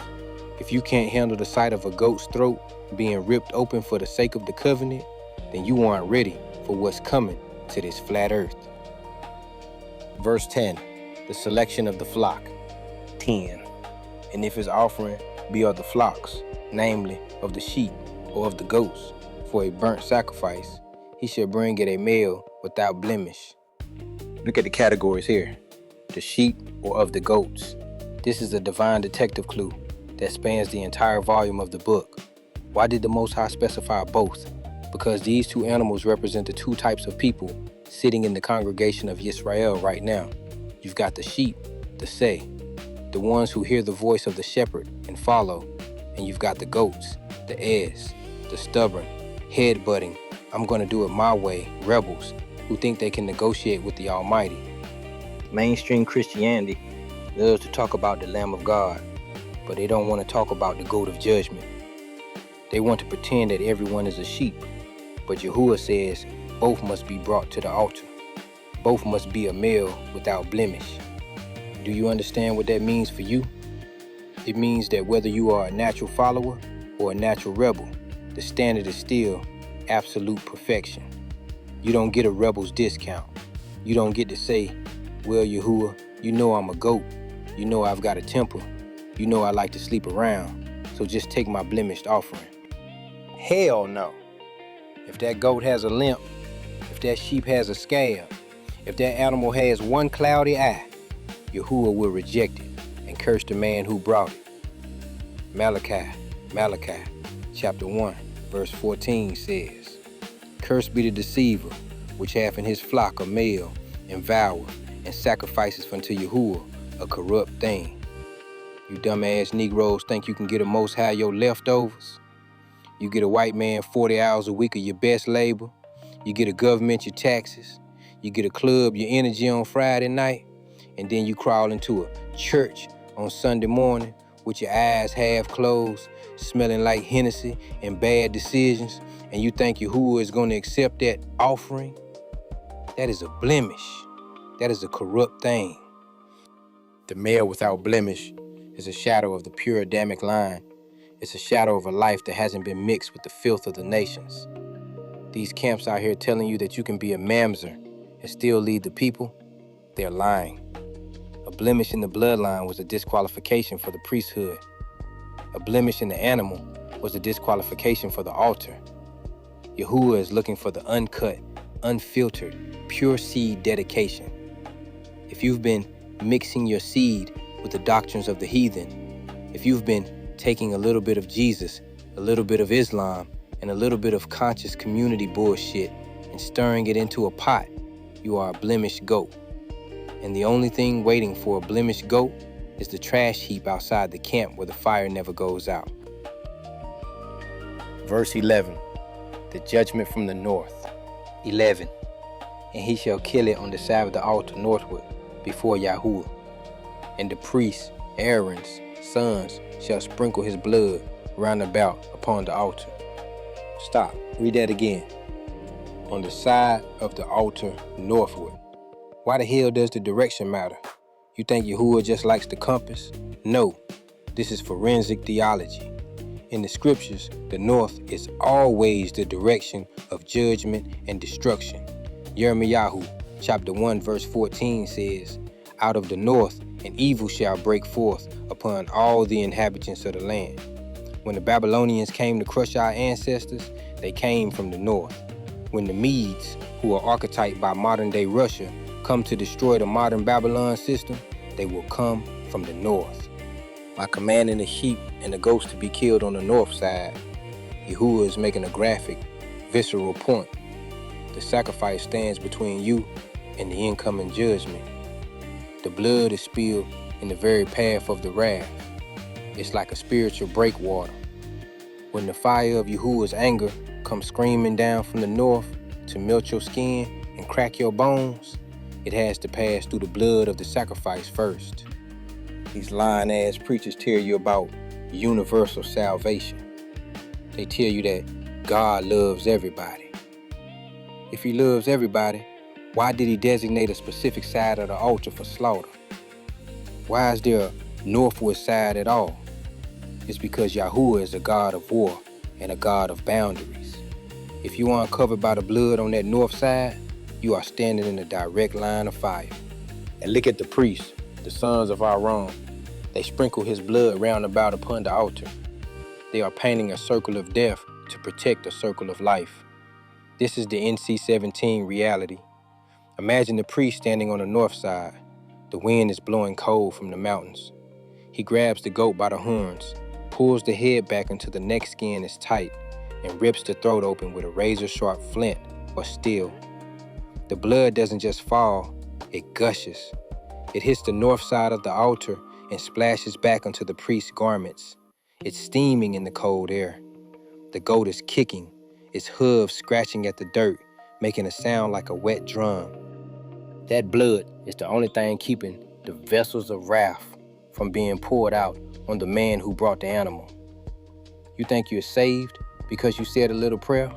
If you can't handle the sight of a goat's throat being ripped open for the sake of the covenant, then you aren't ready for what's coming to this flat earth. Verse 10, the selection of the flock. 10, and if his offering be of the flocks, namely of the sheep or of the goats, for a burnt sacrifice, he shall bring it a male without blemish. Look at the categories here. The sheep or of the goats. This is a divine detective clue that spans the entire volume of the book. Why did the Most High specify both? Because these two animals represent the two types of people sitting in the congregation of Yisrael right now. You've got the sheep, the Seh, the ones who hear the voice of the shepherd and follow, and you've got the goats, the Ez, the stubborn, head-butting, I'm gonna do it my way, rebels who think they can negotiate with the Almighty. Mainstream Christianity loves to talk about the Lamb of God, but they don't want to talk about the goat of judgment. They want to pretend that everyone is a sheep, but Yahuwah says both must be brought to the altar. Both must be a male without blemish. Do you understand what that means for you? It means that whether you are a natural follower or a natural rebel, the standard is still absolute perfection. You don't get a rebel's discount. You don't get to say, well, Yahuwah, you know I'm a goat. You know I've got a temper. You know I like to sleep around. So just take my blemished offering. Hell no. If that goat has a limp, if that sheep has a scab, if that animal has one cloudy eye, Yahuwah will reject it and curse the man who brought it. Malachi, chapter 1, verse 14 says, Cursed be the deceiver, which hath in his flock a male, and vour, and sacrifices unto Yahuwah a corrupt thing. You dumbass Negroes think you can get a Most High your leftovers? You get a white man 40 hours a week of your best labor. You get a government your taxes. You get a club your energy on Friday night. And then you crawl into a church on Sunday morning with your eyes half closed, smelling like Hennessy and bad decisions, and you think Yahuwah is going to accept that offering? That is a blemish. That is a corrupt thing. The male without blemish is a shadow of the pure Adamic line. It's a shadow of a life that hasn't been mixed with the filth of the nations. These camps out here telling you that you can be a mamzer and still lead the people, they're lying. A blemish in the bloodline was a disqualification for the priesthood. A blemish in the animal was a disqualification for the altar. Yahuwah is looking for the uncut, unfiltered, pure seed dedication. If you've been mixing your seed with the doctrines of the heathen, if you've been taking a little bit of Jesus, a little bit of Islam, and a little bit of conscious community bullshit and stirring it into a pot, you are a blemished goat. And the only thing waiting for a blemished goat is the trash heap outside the camp where the fire never goes out. Verse 11, the judgment from the north. 11, and he shall kill it on the side of the altar northward before Yahuwah. And the priests, Aaron's sons, shall sprinkle his blood round about upon the altar. Stop, read that again. On the side of the altar northward. Why the hell does the direction matter? You think Yahuwah just likes the compass? No, this is forensic theology. In the scriptures, the north is always the direction of judgment and destruction. Yirmiyahu, chapter 1, verse 14 says, Out of the north an evil shall break forth upon all the inhabitants of the land. When the Babylonians came to crush our ancestors, they came from the north. When the Medes, who are archetyped by modern-day Russia, come to destroy the modern Babylon system, they will come from the north. By commanding the sheep and the goats to be killed on the north side, Yahuwah is making a graphic, visceral point. The sacrifice stands between you and the incoming judgment. The blood is spilled in the very path of the wrath. It's like a spiritual breakwater. When the fire of Yahuwah's anger comes screaming down from the north to melt your skin and crack your bones, it has to pass through the blood of the sacrifice first. These lying-ass preachers tell you about universal salvation. They tell you that God loves everybody. If he loves everybody, why did he designate a specific side of the altar for slaughter? Why is there a northward side at all? It's because Yahuwah is a God of war and a God of boundaries. If you aren't covered by the blood on that north side, you are standing in a direct line of fire. And look at the priests, the sons of Aaron. They sprinkle his blood round about upon the altar. They are painting a circle of death to protect a circle of life. This is the NC-17 reality. Imagine the priest standing on the north side. The wind is blowing cold from the mountains. He grabs the goat by the horns, pulls the head back until the neck skin is tight, and rips the throat open with a razor-sharp flint or steel. The blood doesn't just fall, it gushes. It hits the north side of the altar and splashes back onto the priest's garments. It's steaming in the cold air. The goat is kicking, its hooves scratching at the dirt, making a sound like a wet drum. That blood is the only thing keeping the vessels of wrath from being poured out on the man who brought the animal. You think you're saved because you said a little prayer?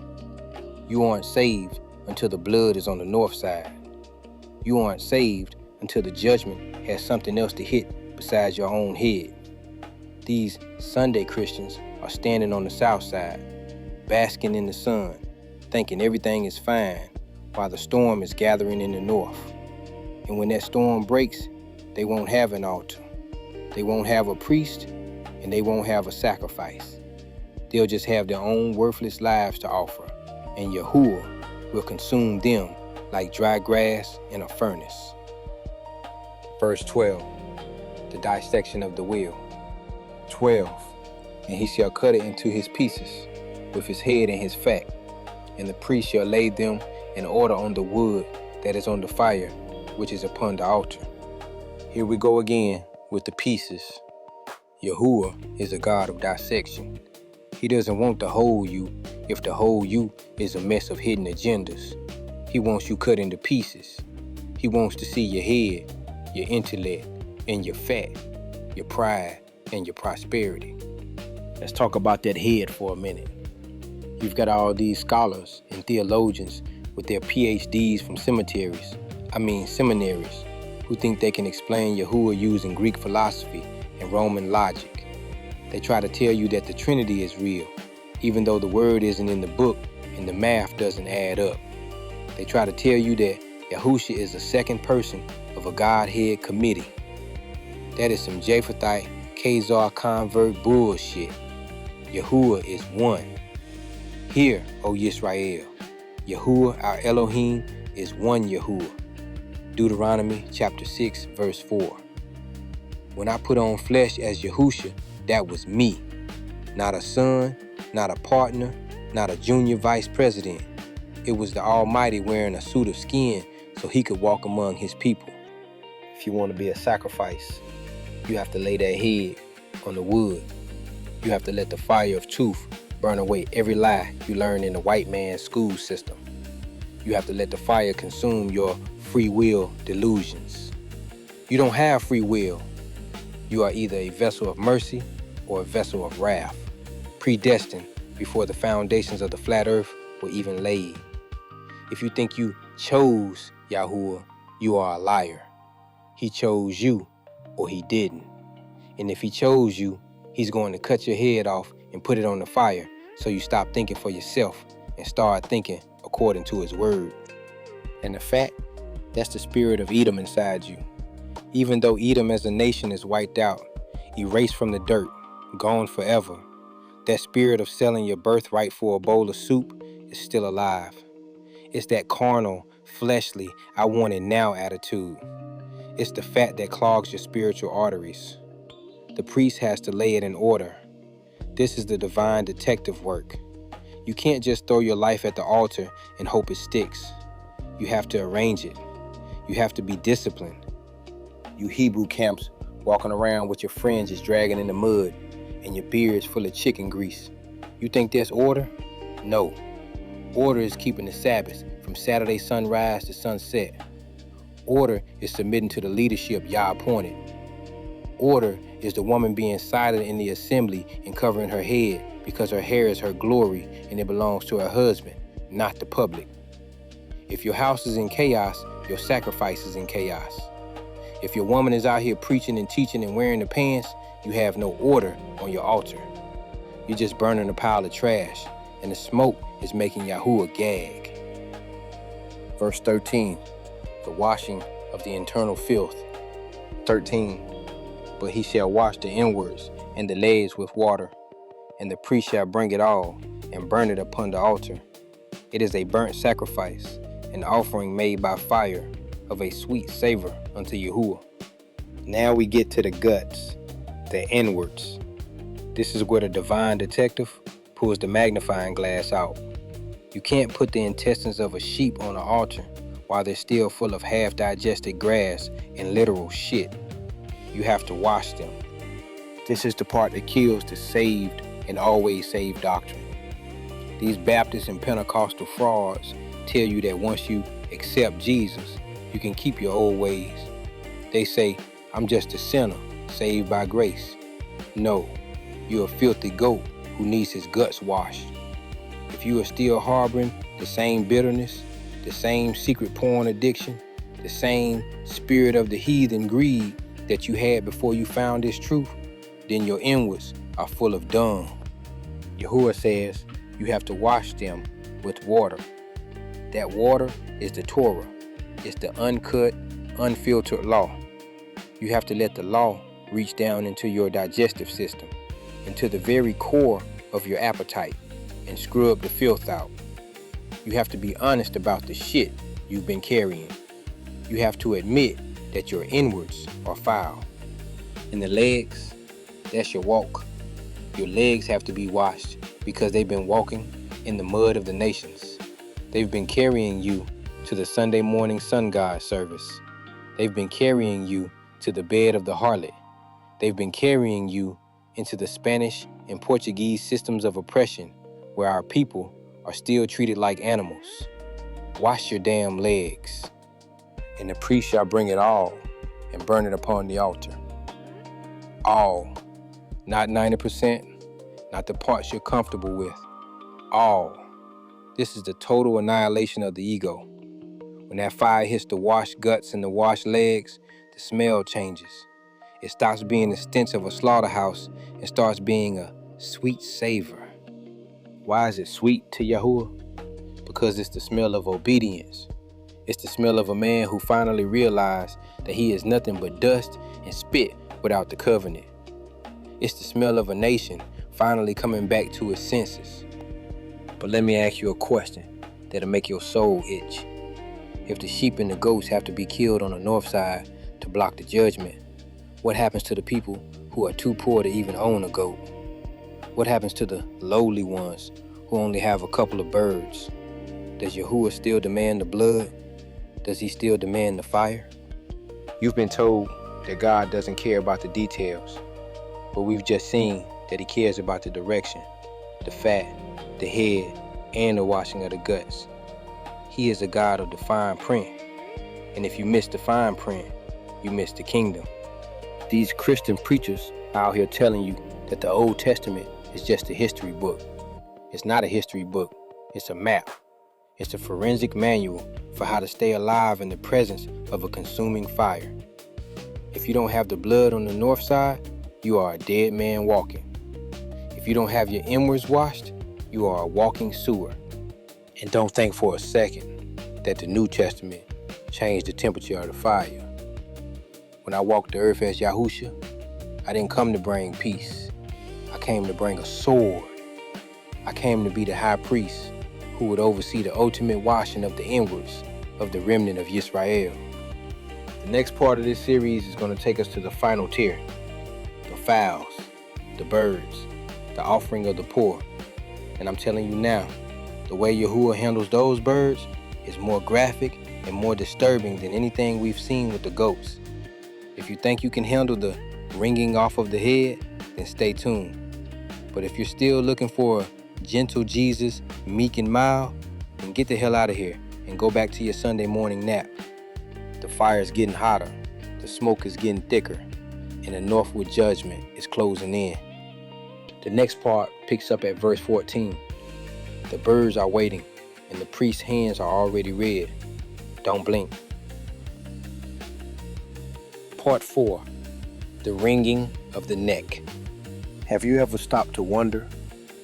You aren't saved until the blood is on the north side. You aren't saved until the judgment has something else to hit besides your own head. These Sunday Christians are standing on the south side, basking in the sun, thinking everything is fine, while the storm is gathering in the north. And when that storm breaks, they won't have an altar. They won't have a priest, and they won't have a sacrifice. They'll just have their own worthless lives to offer, and Yahuwah will consume them like dry grass in a furnace. Verse 12, the dissection of the will. 12, and he shall cut it into his pieces, with his head and his fat, and the priest shall lay them in order on the wood that is on the fire, which is upon the altar. Here we go again with the pieces. Yahuwah is a God of dissection. He doesn't want the whole you if the whole you is a mess of hidden agendas. He wants you cut into pieces. He wants to see your head, your intellect, and your fat, your pride, and your prosperity. Let's talk about that head for a minute. You've got all these scholars and theologians with their PhDs from seminaries, who think they can explain Yahuwah using Greek philosophy and Roman logic. They try to tell you that the Trinity is real, even though the word isn't in the book and the math doesn't add up. They try to tell you that Yahusha is a second person of a Godhead committee. That is some Japhethite, Khazar convert bullshit. Yahuwah is one. Hear, O Yisrael, Yahuwah our Elohim is one Yahuwah. Deuteronomy chapter 6, verse 4. When I put on flesh as Yahusha, that was me. Not a son, not a partner, not a junior vice president. It was the Almighty wearing a suit of skin so he could walk among his people. If you want to be a sacrifice, you have to lay that head on the wood. You have to let the fire of truth burn away every lie you learned in the white man's school system. You have to let the fire consume your free will delusions. You don't have free will. You are either a vessel of mercy or a vessel of wrath, predestined before the foundations of the flat earth were even laid. If you think you chose Yahuwah, you are a liar. He chose you, or he didn't. And if he chose you, he's going to cut your head off and put it on the fire so you stop thinking for yourself and start thinking according to his word. And the fact, that's the spirit of Edom inside you. Even though Edom as a nation is wiped out, erased from the dirt, gone forever, that spirit of selling your birthright for a bowl of soup is still alive. It's that carnal, fleshly, I want it now attitude. It's the fat that clogs your spiritual arteries. The priest has to lay it in order. This is the divine detective work. You can't just throw your life at the altar and hope it sticks. You have to arrange it. You have to be disciplined. You Hebrew camps walking around with your fringes dragging in the mud and your beards full of chicken grease. You think there's order? No. Order is keeping the Sabbath from Saturday sunrise to sunset. Order is submitting to the leadership Yah appointed. Order is the woman being silent in the assembly and covering her head because her hair is her glory and it belongs to her husband, not the public. If your house is in chaos, your sacrifice is in chaos. If your woman is out here preaching and teaching and wearing the pants, you have no order on your altar. You're just burning a pile of trash, and the smoke is making Yahuwah gag. Verse 13, the washing of the internal filth. 13, but he shall wash the inwards and the legs with water, and the priest shall bring it all and burn it upon the altar. It is a burnt sacrifice, an offering made by fire of a sweet savor unto Yahuwah. Now we get to the guts, the inwards. This is where the divine detective pulls the magnifying glass out. You can't put the intestines of a sheep on an altar while they're still full of half-digested grass and literal shit. You have to wash them. This is the part that kills the saved and always saved doctrine. These Baptist and Pentecostal frauds tell you that once you accept Jesus, you can keep your old ways. They say, I'm just a sinner, saved by grace. No, you're a filthy goat who needs his guts washed. If you are still harboring the same bitterness, the same secret porn addiction, the same spirit of the heathen greed that you had before you found this truth, then your inwards are full of dung. Yahuwah says you have to wash them with water. That water is the Torah. It's the uncut, unfiltered law. You have to let the law reach down into your digestive system, into the very core of your appetite, and scrub the filth out. You have to be honest about the shit you've been carrying. You have to admit that your inwards are foul. And the legs, that's your walk. Your legs have to be washed because they've been walking in the mud of the nations. They've been carrying you to the Sunday morning sun god service. They've been carrying you to the bed of the harlot. They've been carrying you into the Spanish and Portuguese systems of oppression where our people are still treated like animals. Wash your damn legs. And the priest shall bring it all and burn it upon the altar. All. Not 90%, not the parts you're comfortable with. All. This is the total annihilation of the ego. When that fire hits the washed guts and the washed legs, the smell changes. It stops being the stench of a slaughterhouse and starts being a sweet savor. Why is it sweet to Yahuwah? Because it's the smell of obedience. It's the smell of a man who finally realized that he is nothing but dust and spit without the covenant. It's the smell of a nation finally coming back to its senses. But let me ask you a question that'll make your soul itch. If the sheep and the goats have to be killed on the north side to block the judgment, what happens to the people who are too poor to even own a goat? What happens to the lowly ones who only have a couple of birds? Does Yahuwah still demand the blood? Does he still demand the fire? You've been told that God doesn't care about the details, but we've just seen that he cares about the direction, the fat, the head, and the washing of the guts. He is a God of the fine print, and if you miss the fine print, you miss the kingdom. These Christian preachers are out here telling you that the Old Testament is just a history book. It's not a history book, it's a map. It's a forensic manual for how to stay alive in the presence of a consuming fire. If you don't have the blood on the north side, you are a dead man walking. If you don't have your inwards washed, you are a walking sewer. And don't think for a second that the New Testament changed the temperature of the fire. When I walked the earth as Yahusha, I didn't come to bring peace. I came to bring a sword. I came to be the high priest who would oversee the ultimate washing of the inwards of the remnant of Yisrael. The next part of this series is going to take us to the final tier. The fowls, the birds, the offering of the poor. And I'm telling you now, the way Yahuwah handles those birds is more graphic and more disturbing than anything we've seen with the goats. If you think you can handle the ringing off of the head, then stay tuned. But if you're still looking for a gentle Jesus, meek and mild, then get the hell out of here and go back to your Sunday morning nap. The fire is getting hotter, the smoke is getting thicker, and the northward judgment is closing in. The next part picks up at verse 14. The birds are waiting, and the priest's hands are already red. Don't blink. Part 4. The wringing of the neck. Have you ever stopped to wonder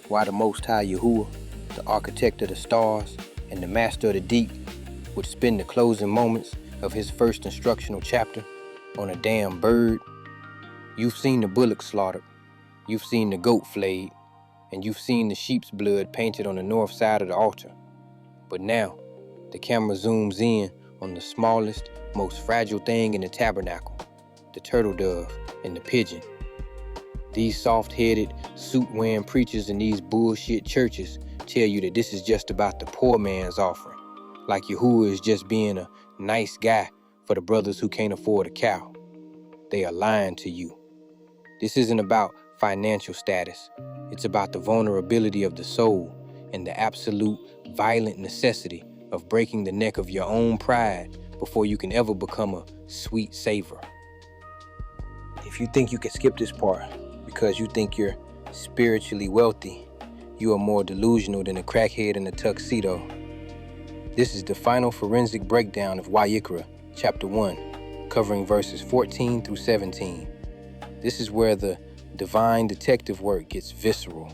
why the Most High Yahuwah, the architect of the stars and the master of the deep, would spend the closing moments of his first instructional chapter on a damn bird? You've seen the bullock slaughtered, you've seen the goat flayed, and you've seen the sheep's blood painted on the north side of the altar. But now, the camera zooms in on the smallest, most fragile thing in the tabernacle, the turtle dove and the pigeon. These soft-headed, suit-wearing preachers in these bullshit churches tell you that this is just about the poor man's offering, like Yahuwah is just being a nice guy for the brothers who can't afford a cow. They are lying to you. This isn't about financial status. It's about the vulnerability of the soul and the absolute violent necessity of breaking the neck of your own pride before you can ever become a sweet savor. If you think you can skip this part because you think you're spiritually wealthy, you are more delusional than a crackhead in a tuxedo. This is the final forensic breakdown of Wayikra, chapter 1, covering verses 14 through 17. This is where the divine detective work gets visceral.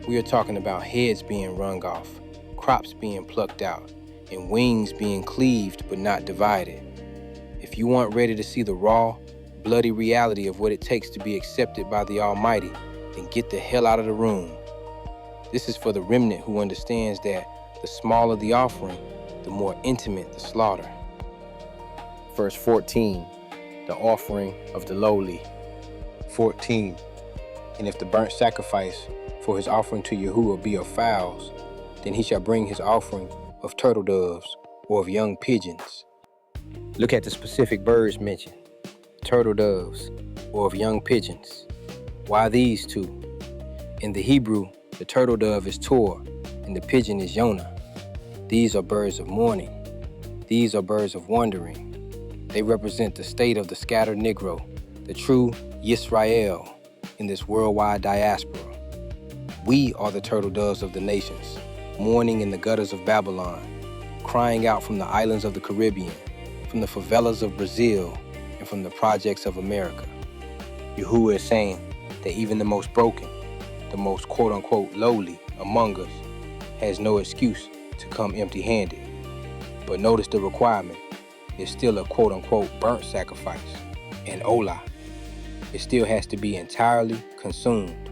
We are talking about heads being wrung off, crops being plucked out, and wings being cleaved but not divided. If you aren't ready to see the raw, bloody reality of what it takes to be accepted by the Almighty, then get the hell out of the room. This is for the remnant who understands that the smaller the offering, the more intimate the slaughter. Verse 14, the offering of the lowly. 14, and if the burnt sacrifice for his offering to Yahuwah be of fowls, then he shall bring his offering of turtle doves or of young pigeons. Look at the specific birds mentioned, turtle doves or of young pigeons. Why these two? In the Hebrew, the turtle dove is Tor and the pigeon is Yonah. These are birds of mourning. These are birds of wandering. They represent the state of the scattered Negro, the true Yisrael in this worldwide diaspora. We are the turtle doves of the nations, mourning in the gutters of Babylon, crying out from the islands of the Caribbean, from the favelas of Brazil, and from the projects of America. Yahuwah is saying that even the most broken, the most quote-unquote lowly among us has no excuse to come empty-handed. But notice the requirement is still a quote-unquote burnt sacrifice, an olah. It still has to be entirely consumed.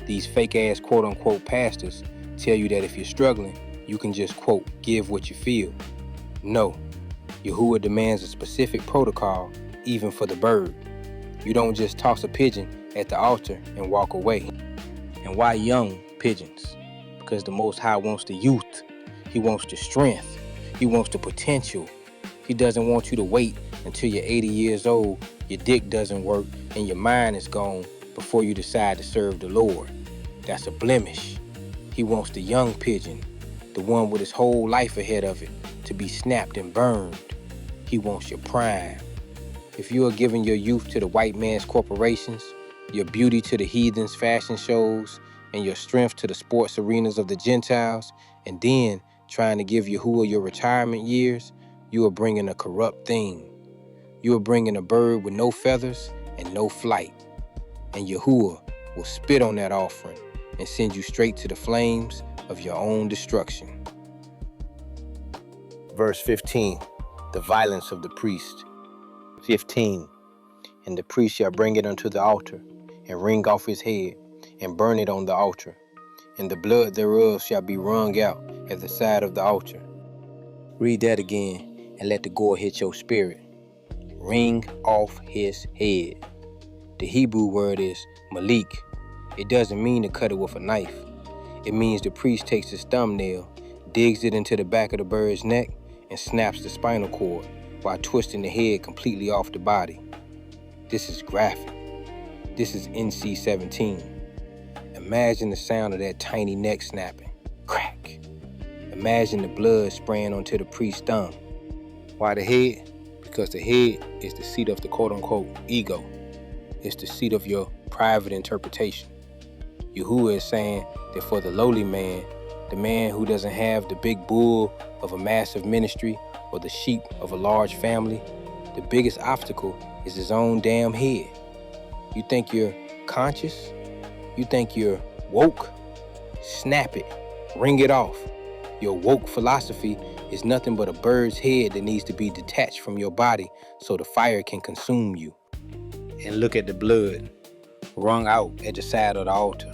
These fake-ass quote-unquote pastors tell you that if you're struggling, you can just quote, give what you feel. No, Yahuwah demands a specific protocol even for the bird. You don't just toss a pigeon at the altar and walk away. And why young pigeons? Because the Most High wants the youth. He wants the strength. He wants the potential. He doesn't want you to wait until you're 80 years old, your dick doesn't work, and your mind is gone before you decide to serve the Lord. That's a blemish. He wants the young pigeon, the one with his whole life ahead of it, to be snapped and burned. He wants your prime. If you are giving your youth to the white man's corporations, your beauty to the heathens' fashion shows, and your strength to the sports arenas of the Gentiles, and then trying to give Yahuwah your retirement years, you are bringing a corrupt thing. You are bringing a bird with no feathers and no flight. And Yahuwah will spit on that offering and send you straight to the flames of your own destruction. Verse 15, the violence of the priest. 15, and the priest shall bring it unto the altar, and wring off his head, and burn it on the altar, and the blood thereof shall be wrung out at the side of the altar. Read that again, and let the gore hit your spirit. Wring off his head. The Hebrew word is malik. It doesn't mean to cut it with a knife. It means the priest takes his thumbnail, digs it into the back of the bird's neck, and snaps the spinal cord while twisting the head completely off the body. This is graphic. This is NC-17. Imagine the sound of that tiny neck snapping. Crack. Imagine the blood spraying onto the priest's thumb. Why the head? Because the head is the seat of the quote-unquote ego. It's the seat of your private interpretation. Yahuwah is saying that for the lowly man, the man who doesn't have the big bull of a massive ministry or the sheep of a large family, the biggest obstacle is his own damn head. You think you're conscious? You think you're woke? Snap it. Wring it off. Your woke philosophy is nothing but a bird's head that needs to be detached from your body so the fire can consume you. And look at the blood wrung out at the side of the altar.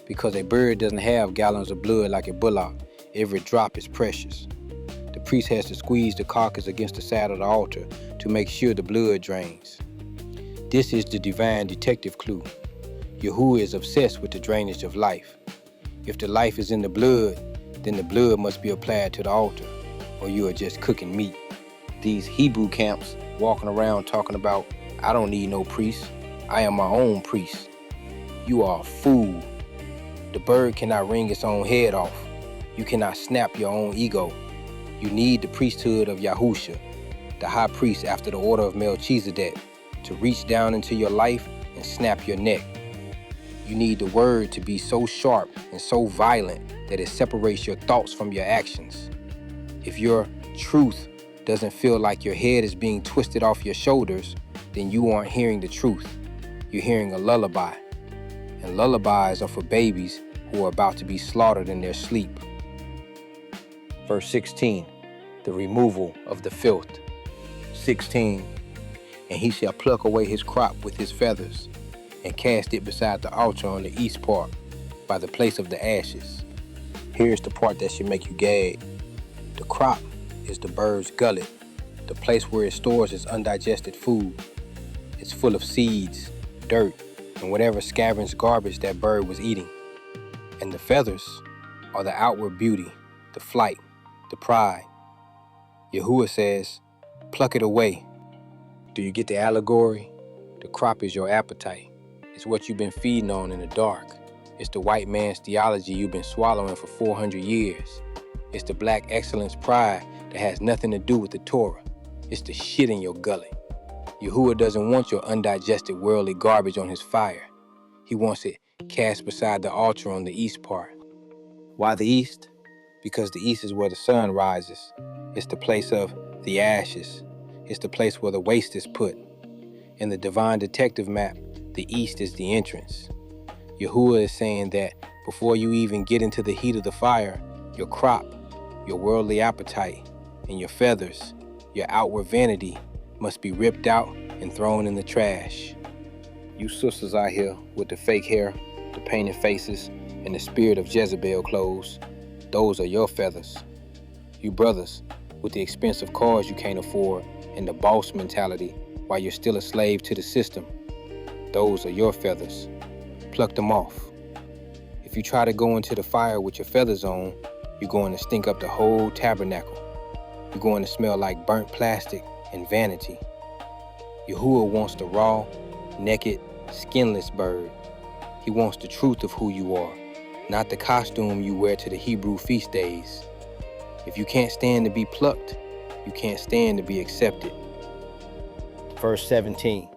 Because a bird doesn't have gallons of blood like a bullock, every drop is precious. The priest has to squeeze the carcass against the side of the altar to make sure the blood drains. This is the divine detective clue. Yahuwah is obsessed with the drainage of life. If the life is in the blood, then the blood must be applied to the altar, or you are just cooking meat. These Hebrew camps walking around talking about, I don't need no priest, I am my own priest. You are a fool. The bird cannot wring its own head off. You cannot snap your own ego. You need the priesthood of Yahusha, the high priest after the order of Melchizedek, to reach down into your life and snap your neck. You need the word to be so sharp and so violent that it separates your thoughts from your actions. If your truth doesn't feel like your head is being twisted off your shoulders, then you aren't hearing the truth. You're hearing a lullaby. And lullabies are for babies who are about to be slaughtered in their sleep. Verse 16, the removal of the filth. 16, and he shall pluck away his crop with his feathers, and cast it beside the altar on the east part, by the place of the ashes. Here's the part that should make you gag. The crop is the bird's gullet, the place where it stores its undigested food. It's full of seeds, dirt, and whatever scavenged garbage that bird was eating. And the feathers are the outward beauty, the flight, the pride. Yahuwah says, pluck it away. Do you get the allegory? The crop is your appetite. It's what you've been feeding on in the dark. It's the white man's theology you've been swallowing for 400 years. It's the black excellence pride that has nothing to do with the Torah. It's the shit in your gullet. Yahuwah doesn't want your undigested worldly garbage on his fire. He wants it cast beside the altar on the east part. Why the east? Because the east is where the sun rises. It's the place of the ashes. It's the place where the waste is put. In the divine detective map, the east is the entrance. Yahuwah is saying that before you even get into the heat of the fire, your crop, your worldly appetite, and your feathers, your outward vanity, must be ripped out and thrown in the trash. You sisters out here with the fake hair, the painted faces, and the spirit of Jezebel clothes, those are your feathers. You brothers with the expensive cars you can't afford and the boss mentality while you're still a slave to the system, those are your feathers. Pluck them off. If you try to go into the fire with your feathers on, you're going to stink up the whole tabernacle. You're going to smell like burnt plastic and vanity. Yahuwah wants the raw, naked, skinless bird. He wants the truth of who you are, not the costume you wear to the Hebrew feast days. If you can't stand to be plucked, you can't stand to be accepted. Verse 17,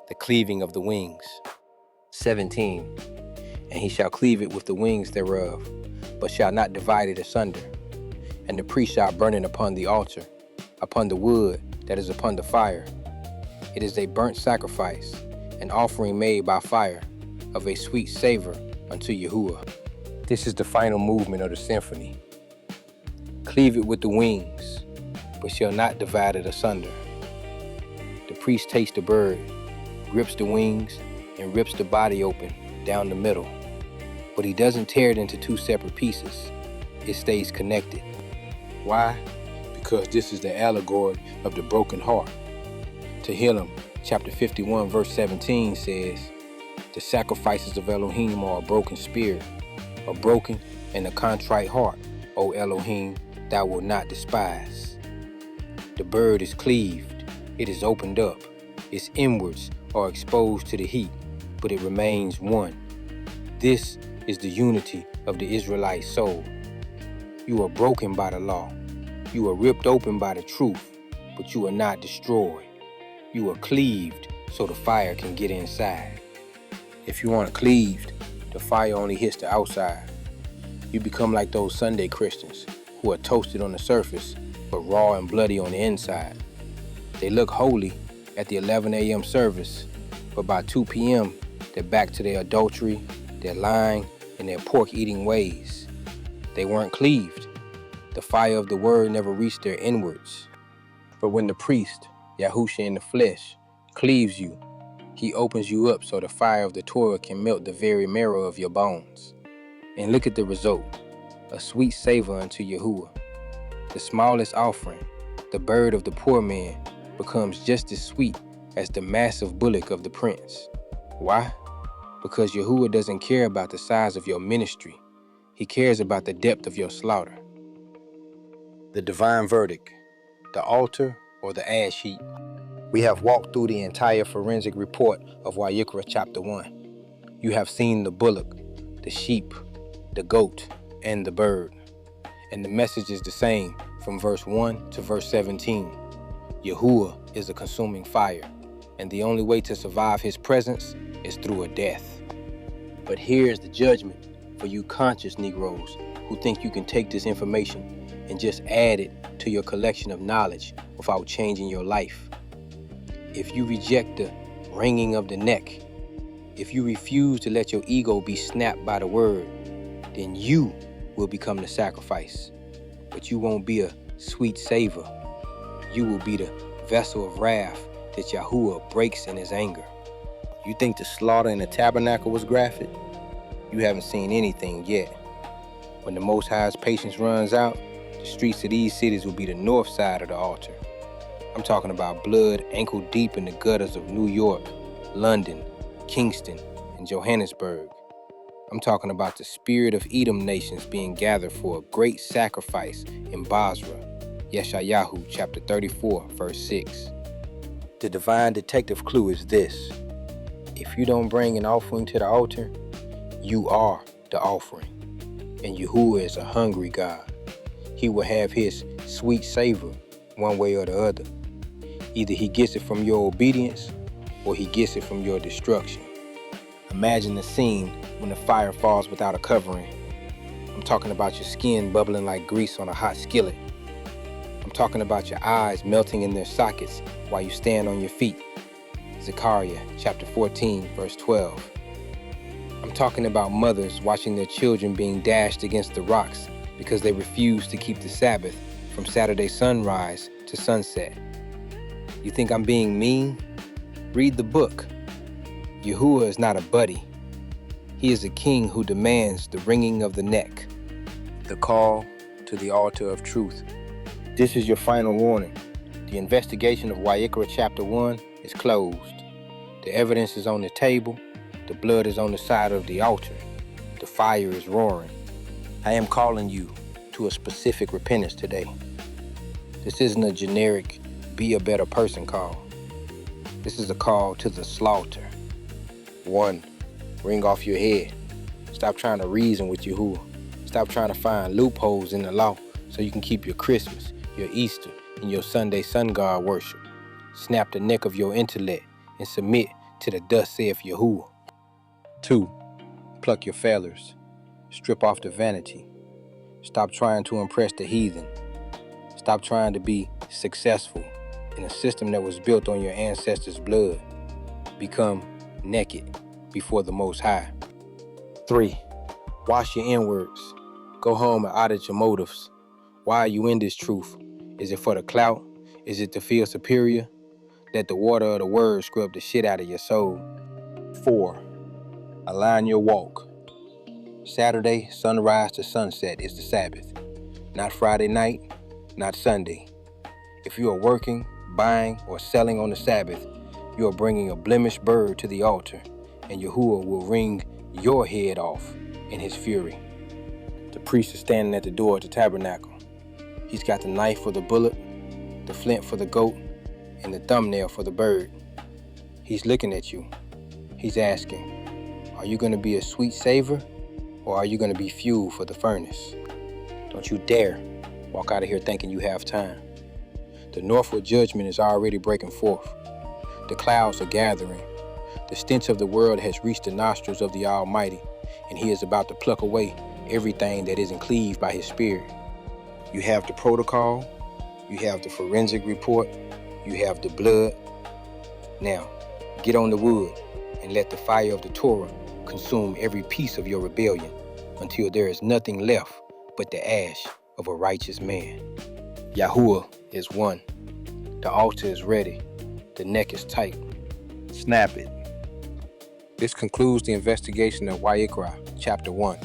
the cleaving of the wings. 17, and he shall cleave it with the wings thereof, but shall not divide it asunder. And the priest shall burn it upon the altar, upon the wood that is upon the fire. It is a burnt sacrifice, an offering made by fire, of a sweet savor unto Yahuwah. This is the final movement of the symphony. Cleave it with the wings, but shall not divide it asunder. The priest takes the bird, grips the wings, and rips the body open down the middle. But he doesn't tear it into two separate pieces. It stays connected. Why? Because this is the allegory of the broken heart. Tehillim, chapter 51, verse 17 says, the sacrifices of Elohim are a broken spirit, a broken and a contrite heart, O Elohim, thou wilt not despise. The bird is cleaved, it is opened up, its inwards are exposed to the heat, but it remains one. This is the unity of the Israelite soul. You are broken by the law. You are ripped open by the truth, but you are not destroyed. You are cleaved so the fire can get inside. If you aren't cleaved, the fire only hits the outside. You become like those Sunday Christians who are toasted on the surface, but raw and bloody on the inside. They look holy at the 11 a.m. service, but by 2 p.m., they're back to their adultery, their lying, and their pork-eating ways. They weren't cleaved. The fire of the word never reached their inwards. But when the priest, Yahusha in the flesh, cleaves you, he opens you up so the fire of the Torah can melt the very marrow of your bones. And look at the result, a sweet savor unto Yahuwah. The smallest offering, the bird of the poor man, becomes just as sweet as the massive bullock of the prince. Why? Because Yahuwah doesn't care about the size of your ministry. He cares about the depth of your slaughter. The divine verdict, the altar or the ash heap. We have walked through the entire forensic report of Vayikra chapter 1. You have seen the bullock, the sheep, the goat, and the bird. And the message is the same from verse 1 to verse 17. Yahuwah is a consuming fire, and the only way to survive his presence is through a death. But here's the judgment for you conscious Negroes who think you can take this information and just add it to your collection of knowledge without changing your life. If you reject the wringing of the neck, if you refuse to let your ego be snapped by the word, then you will become the sacrifice. But you won't be a sweet savor. You will be the vessel of wrath that Yahuwah breaks in his anger. You think the slaughter in the tabernacle was graphic? You haven't seen anything yet. When the Most High's patience runs out, the streets of these cities will be the north side of the altar. I'm talking about blood ankle deep in the gutters of New York, London, Kingston, and Johannesburg. I'm talking about the spirit of Edom nations being gathered for a great sacrifice in Basra, Yeshayahu chapter 34, verse 6. The divine detective clue is this: if you don't bring an offering to the altar, you are the offering. And Yahuwah is a hungry God. He will have his sweet savor one way or the other. Either he gets it from your obedience or he gets it from your destruction. Imagine the scene when the fire falls without a covering. I'm talking about your skin bubbling like grease on a hot skillet. I'm talking about your eyes melting in their sockets while you stand on your feet. Zechariah chapter 14, verse 12. I'm talking about mothers watching their children being dashed against the rocks because they refuse to keep the Sabbath from Saturday sunrise to sunset. You think I'm being mean? Read the book. Yahuwah is not a buddy. He is a king who demands the wringing of the neck. The call to the altar of truth. This is your final warning. The investigation of Wayikra chapter 1 is closed. The evidence is on the table. The blood is on the side of the altar. The fire is roaring. I am calling you to a specific repentance today. This isn't a generic be a better person call. This is a call to the slaughter. 1. Wring off your head. Stop trying to reason with Yahuwah. Stop trying to find loopholes in the law so you can keep your Christmas, your Easter, and your Sunday sun god worship. Snap the neck of your intellect and submit to the thus saith Yahuwah. 2. Pluck your feathers. Strip off the vanity. Stop trying to impress the heathen. Stop trying to be successful in a system that was built on your ancestors' blood. Become naked before the Most High. 3. Wash your inwards. Go home and audit your motives. Why are you in this truth? Is it for the clout? Is it to feel superior? Let the water of the word scrub the shit out of your soul. 4. Align your walk. Saturday, sunrise to sunset is the Sabbath. Not Friday night, not Sunday. If you are working, buying, or selling on the Sabbath, you are bringing a blemished bird to the altar, and Yahuwah will wring your head off in his fury. The priest is standing at the door of the tabernacle. He's got the knife for the bullet, the flint for the goat, and the thumbnail for the bird. He's looking at you. He's asking, are you going to be a sweet savor, or are you going to be fuel for the furnace? Don't you dare walk out of here thinking you have time. The northward judgment is already breaking forth. The clouds are gathering. The stench of the world has reached the nostrils of the Almighty, and he is about to pluck away everything that isn't cleaved by his spirit. You have the protocol, you have the forensic report, you have the blood. Now, get on the wood and let the fire of the Torah consume every piece of your rebellion until there is nothing left but the ash of a righteous man. Yahuwah is one. The altar is ready. The neck is tight. Snap it. This concludes the investigation of Wayikra, chapter 1.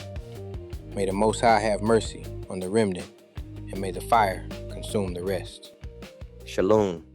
May the Most High have mercy on the remnant, and may the fire consume the rest. Shalom.